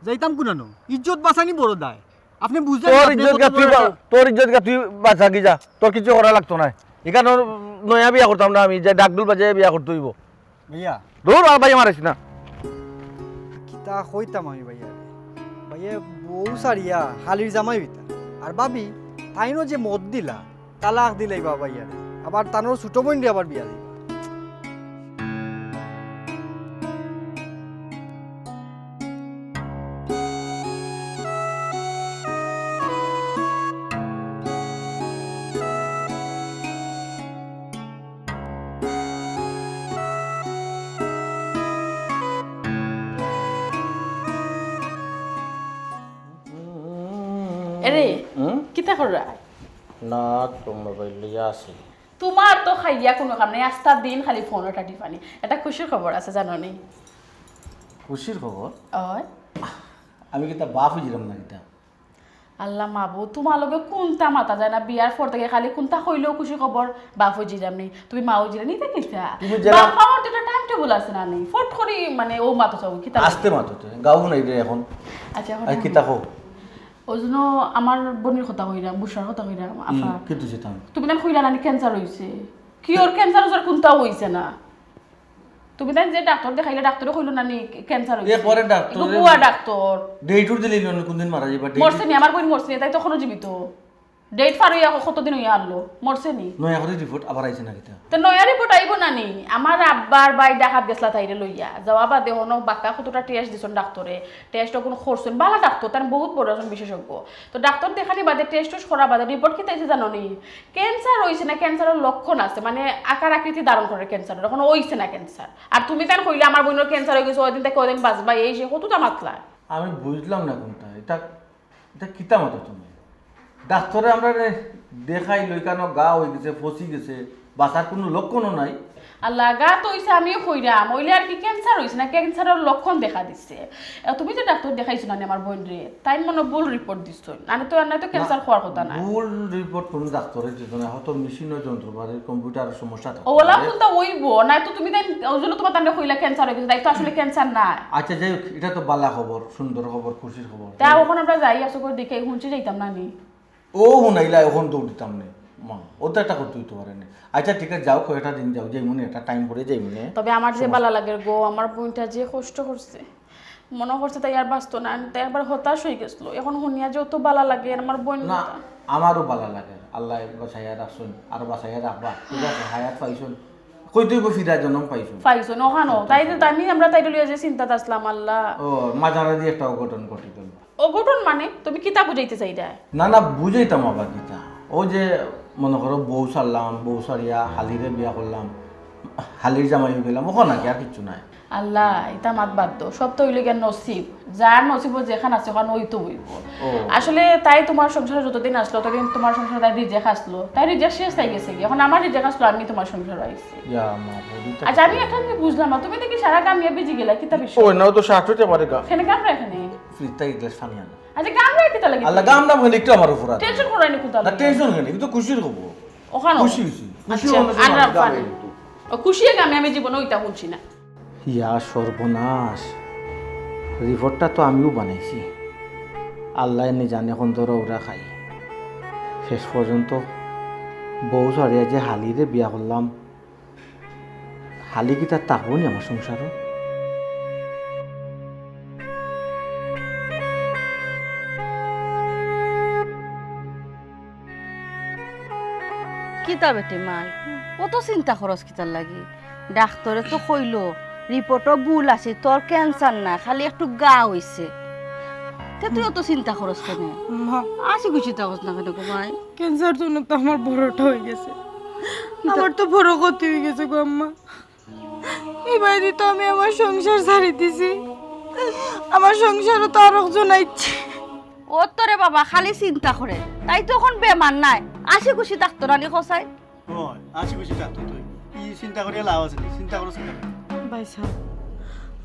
[SPEAKER 8] যাইতাম কুনানো ইজ্জত বাঁচানি বড় দায় আপনি বুঝলেন
[SPEAKER 1] তোর
[SPEAKER 8] আপনি
[SPEAKER 1] ইজ্জত
[SPEAKER 8] কত
[SPEAKER 1] তুই
[SPEAKER 8] বড় একটা-
[SPEAKER 1] তোর ইজ্জত তুই বাঁচা কি যা তোর কিছু করা লাগতো না এখানে নয়া বিয়া করতাম না আমি যে ডাকডুল বাজে বিয়া করতে হইব
[SPEAKER 8] ভাইয়া
[SPEAKER 1] দূর আর ভাই মারিস না
[SPEAKER 8] কিতা হইতাম আমি ভাইয়া ভাইয়া বউ সারিয়া হালির জামাই হইতাম আর ভাবি তাইনো যে মদ দিলা তালাক দিলাই বা ভাইয়া আবার তানোর ছোট বোন দিয়ে আবার বিয়া দিই
[SPEAKER 3] এরে কিতা কররা
[SPEAKER 1] না তো মোবাইল লিয়া আছে
[SPEAKER 3] তোমার তো খাইয়া কোনো কাম নাই আস্তা দিন খালি ফোন ওটা টিফানি এটা খুশির খবর আছে জানো নি
[SPEAKER 1] খুশির খবর
[SPEAKER 3] ওই
[SPEAKER 1] আমি কি তা বাপ হইছিলাম না কিতা
[SPEAKER 3] আল্লাহ মাবু তোমার লগে কোনটা মাতা যায় না বিয়ার পর থেকে খালি কোনটা হইলেও খুশি খবর বাপ হইছিলাম নি তুমি মাও জিরা নিতে কিতা
[SPEAKER 1] তুমি যেরা-
[SPEAKER 3] বাপ মাওয়ার তো একটা টাইম টেবিল আছে না নি ফট করি মানে ও মাতো চাও কিতা
[SPEAKER 1] আসতে মাততে গাও নাই রে এখন
[SPEAKER 3] আচ্ছা এখন
[SPEAKER 1] আর কিতা কো
[SPEAKER 3] ওই জন্য আমার বোনের কথা কইরাম বুসার কথা কইরাম আপা
[SPEAKER 1] কি তুই যেতাম
[SPEAKER 3] তুমি তাই কইরা নানি ক্যান্সার হইছে কি ওর ক্যান্সার ওর কোনটা হইছে না তুমি তাই যে ডাক্তার দেখাইলে ডাক্তারে কইলো নানি ক্যান্সার হইছে
[SPEAKER 1] এরপরে ডাক্তারে-
[SPEAKER 3] এগো বুয়া ডাক্তার
[SPEAKER 1] ডেটুর দিলি কোন দিন মারা যাবে
[SPEAKER 3] মরছে নি আমার বোন মরছে নি তাই তখনও জীবিত ডেট পার হইয়া কতদিন হইয়া আনলো মরছে নি
[SPEAKER 1] নয়া করে রিপোর্ট আবার আইছে না কিতা
[SPEAKER 3] তো নয়া রিপোর্ট আইব নানি আমার আব্বার বাই ডাকাত গেছলা তাইরে লইয়া যাওয়া বাদে হনো বাক্কা কতটা টেস্ট দিছন ডাক্তারে টেস্ট কোন করছেন ভালো ডাক্তার তার বহুত বড় একজন বিশেষজ্ঞ তো ডাক্তার দেখানি বাদে টেস্ট করা বাদে রিপোর্ট কি তাইছে জানো নি ক্যান্সার হইছে না ক্যান্সারের লক্ষণ আছে মানে আকার আকৃতি ধারণ করে ক্যান্সার এখন হইছে না ক্যান্সার আর তুমি তার কইলে আমার বোনের ক্যান্সার হয়ে গেছে ওইদিন থেকে ওইদিন বাঁচবা এই সে কতটা মাতলা
[SPEAKER 1] আমি বুঝলাম না কোনটা এটা এটা কিতা মতো তুমি ডাক্তারে আমরা দেখাই লই কেন গা হয়ে গেছে ফসি গেছে বাঁচার কোনো লক্ষণও নাই
[SPEAKER 3] আর লাগা তো হইছে আমিও কইরাম হইলে আর কি ক্যান্সার হইছে না ক্যান্সারের লক্ষণ দেখা দিচ্ছে তুমি যে ডাক্তার দেখাইছো না আমার বোন রে তাই মনে ভুল রিপোর্ট দিচ্ছ না তো আর নাই তো ক্যান্সার হওয়ার কথা না
[SPEAKER 1] ভুল রিপোর্ট কোনো ডাক্তারের দিত না হয়তো মেশিনের যন্ত্রপাতির কম্পিউটারের সমস্যা থাকে
[SPEAKER 3] ওলা কোনটা হইব না তো তুমি তাই ওই জন্য তোমার তান্ডে কইলা ক্যান্সার হয়ে গেছে তাই তো আসলে ক্যান্সার না
[SPEAKER 1] আচ্ছা যাই হোক এটা তো বালা খবর সুন্দর খবর খুশির খবর
[SPEAKER 3] তা ওখানে আমরা যাই আসো করে দেখে শুনছি যাইতাম না নি
[SPEAKER 1] ও হুনাইলা এখন দৌড় দিতাম না মা ও তো একটা করতে হইতে পারে না আচ্ছা ঠিক আছে যাও কয়েকটা দিন যাও যাই মনে একটা টাইম পরে যাই মনে
[SPEAKER 3] তবে আমার যে বালা লাগে গো আমার বোনটা যে কষ্ট করছে মনে করছে তাই আর বাঁচতো না তাই একবার হতাশ হয়ে গেছিল এখন শুনিয়া যে অত বালা লাগে আমার বোন
[SPEAKER 1] না আমারও ভালো লাগে আল্লাহ বাসাইয়া রাখছুন আর বাসাইয়া রাখবা ঠিক আছে হায়াত পাইছুন কই তুই ফিরা জন্ম পাইছুন
[SPEAKER 3] পাইছো নখানো তাই তো আমরা তাই লিয়ে যে চিন্তা আসলাম আল্লাহ
[SPEAKER 1] ও মাঝারা দিয়ে একটা অঘটন ঘটে গেল
[SPEAKER 3] অঘটন মানে তুমি কিতা বুঝাইতে চাইরা
[SPEAKER 1] না না বুঝাইতাম আবার কিতা ও যে মনে করো বউ সারলাম বউ সারিয়া হালিরে বিয়া করলাম হালির জামাই হয়ে গেলাম ওখানে নাকি আর কিচ্ছু নাই
[SPEAKER 3] আল্লাহ এটা মাত বাদ দো সব তো হইলে গিয়া নসিব যার নসিব যেখানে আছে ওখানে ওই তো হইব আসলে তাই তোমার সংসারে যতদিন আসলো ততদিন তোমার সংসারে তাই রিজেক্ট আসলো তাই রিজেক্ট শেষ হয়ে গেছে এখন আমার রিজেক্ট আসলো আমি তোমার সংসারে আইছি
[SPEAKER 1] ইয়া মা বলিটা
[SPEAKER 3] আচ্ছা আমি একটা জিনিস বুঝলাম না তুমি দেখি সারা গামিয়া বেজে গেলা কিতা বিষয়
[SPEAKER 1] ওই নাও তো শার্ট হইতে পারে গা
[SPEAKER 3] এখানে গামরা এখানে
[SPEAKER 1] ফ্রিজটা এক গ্লাস পানি আনা
[SPEAKER 3] আচ্ছা গামরা কিতা লাগে
[SPEAKER 1] আল্লাহ গাম নাম হইলে একটু আমার উপর আছে
[SPEAKER 3] টেনশন করাইনি কোথা
[SPEAKER 1] না টেনশন কেন কিন্তু খুশির খবর
[SPEAKER 3] ওখানে
[SPEAKER 1] খুশি হইছি খুশি
[SPEAKER 3] আচ্ছা,
[SPEAKER 1] হলে
[SPEAKER 3] আর
[SPEAKER 1] তো
[SPEAKER 3] রাখবা
[SPEAKER 1] গামে
[SPEAKER 3] না।
[SPEAKER 1] দিত।
[SPEAKER 3] ও খুশি গামে আমি জীবনে ওইটা শুনছি না
[SPEAKER 1] ইয়া সর্বনাশ রিপোর্টটা তো আমিও বানাইছি আল্লাহ এনে জানে এখন ধরো ওরা খাই শেষ পর্যন্ত বউ সরিয়া যে হালিরে বিয়া করলাম হালি কি তার থাকবো নি আমার সংসারও
[SPEAKER 4] কিতা বেটে মাই কত চিন্তা খরচ কিতার লাগি ডাক্তরে তো কইলো রিপোর্টও ভুল আছে তোর ক্যান্সার না খালি একটু গা হইছে তে তুই অত চিন্তা খরচ কেন
[SPEAKER 2] মা
[SPEAKER 4] আসি খুশি থাকস না কেন গো মাই
[SPEAKER 2] ক্যান্সার জন্য তো আমার বড়টা হয়ে গেছে আমার তো বড় ক্ষতি হয়ে গেছে গো আম্মা এই বাড়ি তো আমি আমার সংসার ছাড়ি দিছি আমার সংসারও তো আর একজন আইছে
[SPEAKER 4] ও তোরে বাবা খালি চিন্তা করে তাই তো এখন বেমার নাই আসি খুশি ডাক্তার আনি খসাই
[SPEAKER 6] হয় আসি খুশি ডাক্তার তুই কি চিন্তা করিয়া লাভ আছে চিন্তা করো চিন্তা
[SPEAKER 2] ভাই সাহেব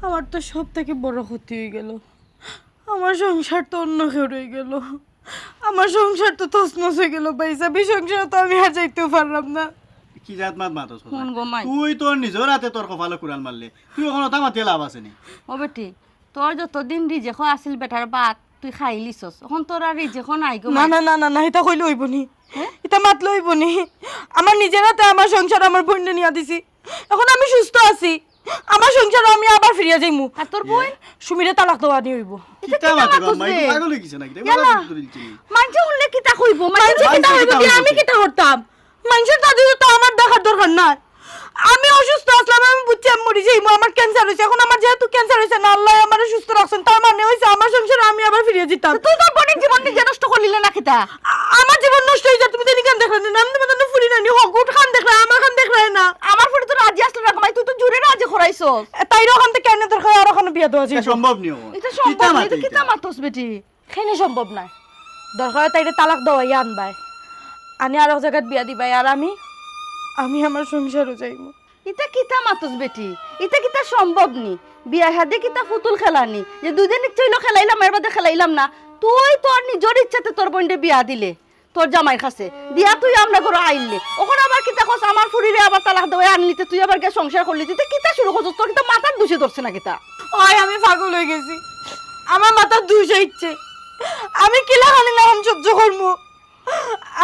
[SPEAKER 2] আমার তো সব থেকে বড় ক্ষতি হয়ে গেল আমার সংসার তো অন্য কেউ রয়ে গেল আমার সংসার তো তছনছ হয়ে গেল পয়সা সংসার তো আমি আর যাইতেও পারলাম না।
[SPEAKER 6] কি জাত মাত মাতস
[SPEAKER 4] শুন গো মাই
[SPEAKER 6] তুই তোর নিজের হাতে তোর কপালে কুড়াল মারলে তুই ওখানে ওটা মাতিয়ে লাভ আছে নি।
[SPEAKER 4] ও বেটি তোর যতদিন রিজেখ আসিল বেটার বাত তুই খাই লিছস এখন তোর আর রিজেখ নাই গো
[SPEAKER 2] না না না না না এটা কইলে হইব নি, এটা মাতলে হইব নি। আমার নিজের হাতে আমার সংসার আমার বোনকে নিয়ে দিছি, এখন আমি সুস্থ আছি, আমার সংসার আমি আবার ফিরিয়া যাইমু।
[SPEAKER 4] আর তোর বোন
[SPEAKER 2] সুমিরে তালাক দেওয়া নি হইব।
[SPEAKER 6] কিতা মাতে গো মাই পাগল হয়ে গেছে নাকি রে?
[SPEAKER 4] ইয়ালা।
[SPEAKER 6] মাথা ধরে
[SPEAKER 4] মানছে উল্লে কিতা কইব
[SPEAKER 2] মানছে
[SPEAKER 4] মানছে
[SPEAKER 2] কিতা হইব কি আমি কিতা করতাম? মানুষের দাদি তো আমার দেখার দরকার নাই। আমি অসুস্থ আসলাম, আমি বুঝছি আমি মরি যাইমু, আমার ক্যান্সার হয়েছে। এখন আমার যেহেতু ক্যান্সার হয়েছে না, আল্লাহ আমার সুস্থ রাখছেন, তার মানে হয়েছে আমার সংসার আমি আবার ফিরিয়ে যেতাম।
[SPEAKER 4] তুই তোর বোনের জীবন নিজে নষ্ট করলিলে না কিতা
[SPEAKER 2] আমার জীবন নষ্ট হয়ে যায়, তুমি তো নিকান দেখলে না, আমি তোমাদের ফুরি নানি হকুট খান দেখলে আমার খান দেখলে না।
[SPEAKER 4] আমার ফুড়ি তো রাজি আসলো না মাই তুই তো জুরে রাজি করাইছস
[SPEAKER 2] তাই ওখান থেকে কেন দরকার আর ওখানে বিয়া দেওয়া যায়?
[SPEAKER 6] সম্ভব নিও
[SPEAKER 4] এটা সম্ভব না এটা কিতা মাতস বেটি
[SPEAKER 2] খেনে সম্ভব না, দরকার হয় তাইরে তালাক দেওয়াই আনবাই, আনি আর এক জায়গায় বিয়া দিবাই, আর আমি আমার সংসারও যাইমু।
[SPEAKER 4] এটা কিতা মাতস বেটি এটা কিতা সম্ভব নি বিয়া হাদে কিতা ফুতুল খেলানি যে দুদিন ইচ্ছে হইলো খেলাইলাম এর বাদে খেলাইলাম না। তুই তোর নিজের ইচ্ছাতে তোর বোনকে বিয়া দিলে তোর জামাই কাছে দিয়া তুই আমরা ঘরে আইলে ওখানে আবার কিতা কস আমার ফুরিরে আবার তালাক দেওয়া আনলিতে তুই আবার গে সংসার করলি তুই কিতা শুরু করছিস তোর কিতা মাথার দুষে ধরছে না কিতা
[SPEAKER 2] ওই আমি পাগল হয়ে গেছি, আমার মাথা দুষে ইচ্ছে, আমি কিলা খালি না সহ্য করবো।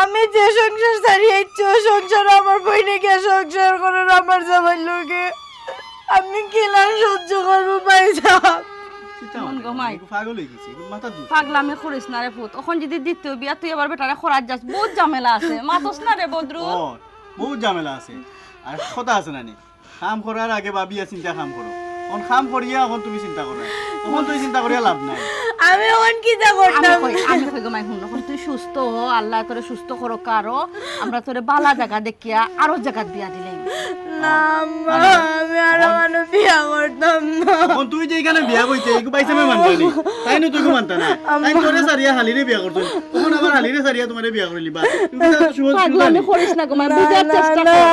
[SPEAKER 2] আমি যে সংসার ছাড়িয়ে ইচ্ছে ও সংসার আমার বইনে গিয়ে সংসার করার আমার জামাই লোকে আমি কিলা সহ্য করবো পয়সা।
[SPEAKER 6] পাগল হয়ে গেছে মাথা দুষ।
[SPEAKER 4] পাগলামি করিস না রে ফুত এখন যদি দ্বিতীয় বিয়া তুই আবার বেটারে খরাজ যাস বহুত ঝামেলা আছে মাতস না রে বদ্রু
[SPEAKER 6] ও বহুত ঝামেলা আছে আর কথা আছে না নি কাম করার আগে ভাবিয়া চিন্তা কাম করো, এখন কাম করিয়া এখন তুমি চিন্তা করো, এখন তুই চিন্তা করিয়া লাভ নাই।
[SPEAKER 2] আমি ওন কি যা করতাম?
[SPEAKER 4] আমি কই গো মাই হুন এখন তুই সুস্থ হ আল্লাহ তোরে সুস্থ করো কারো আমরা তোরে বালা জায়গা দেখিয়া আরো জায়গা বিয়া দিলাই
[SPEAKER 2] না মা, আমি আর মানে বিয়া করতাম না।
[SPEAKER 6] এখন তুই যে এখানে বিয়া কইতে এইগো পাইছে আমি মানতে নি তাই না তুই মানতা না তাই তোরে সারিয়া হালিরে বিয়া করছ, এখন আবার হালিরে সারিয়া তোমারে বিয়া করলি বা তুমি তো সুযোগ
[SPEAKER 4] পাগলামি করিস না গো মাই বুঝার চেষ্টা কর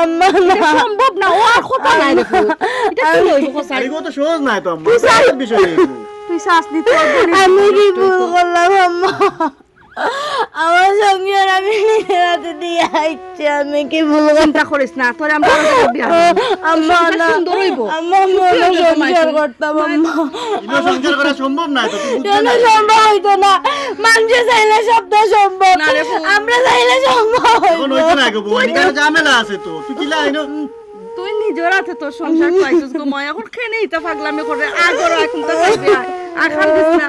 [SPEAKER 4] এটা সম্ভব না ও আর কথা নাই রে ফুত এটা কি হইব কথা
[SPEAKER 6] আরে তো সহজ নাই তো আমার বিষয় নেই
[SPEAKER 4] তুই শ্বাস নিতে
[SPEAKER 2] আমি কি ভুল করলাম আম্মা? আমার সংসার আমি নিজের হাতে দিয়ে আইছি, আমি কি ভুল
[SPEAKER 4] চিন্তা করিস না তোরে আমরা আরো জায়গা বিয়া দিব
[SPEAKER 2] আম্মা না
[SPEAKER 4] সুন্দর হইব
[SPEAKER 2] আম্মা মনে সংসার করতাম আম্মা,
[SPEAKER 6] এটা সংসার করা সম্ভব না তো তুই বুঝতে
[SPEAKER 2] কেন
[SPEAKER 6] না।
[SPEAKER 2] সম্ভব হইতো না? মানুষ চাইলে শব্দ সম্ভব,
[SPEAKER 4] না রে ফুল।
[SPEAKER 2] আমরা চাইলে সম্ভব
[SPEAKER 6] এখন হইতো না গো বউ এখানে ঝামেলা আছে তো তুই কিলা আইনো
[SPEAKER 4] তুই নিজের হাতে তোর সংসার পাইছিস গো ময় এখন খেনে ইতা পাগলামি করে আর বড় এখন তো আর খান দিস না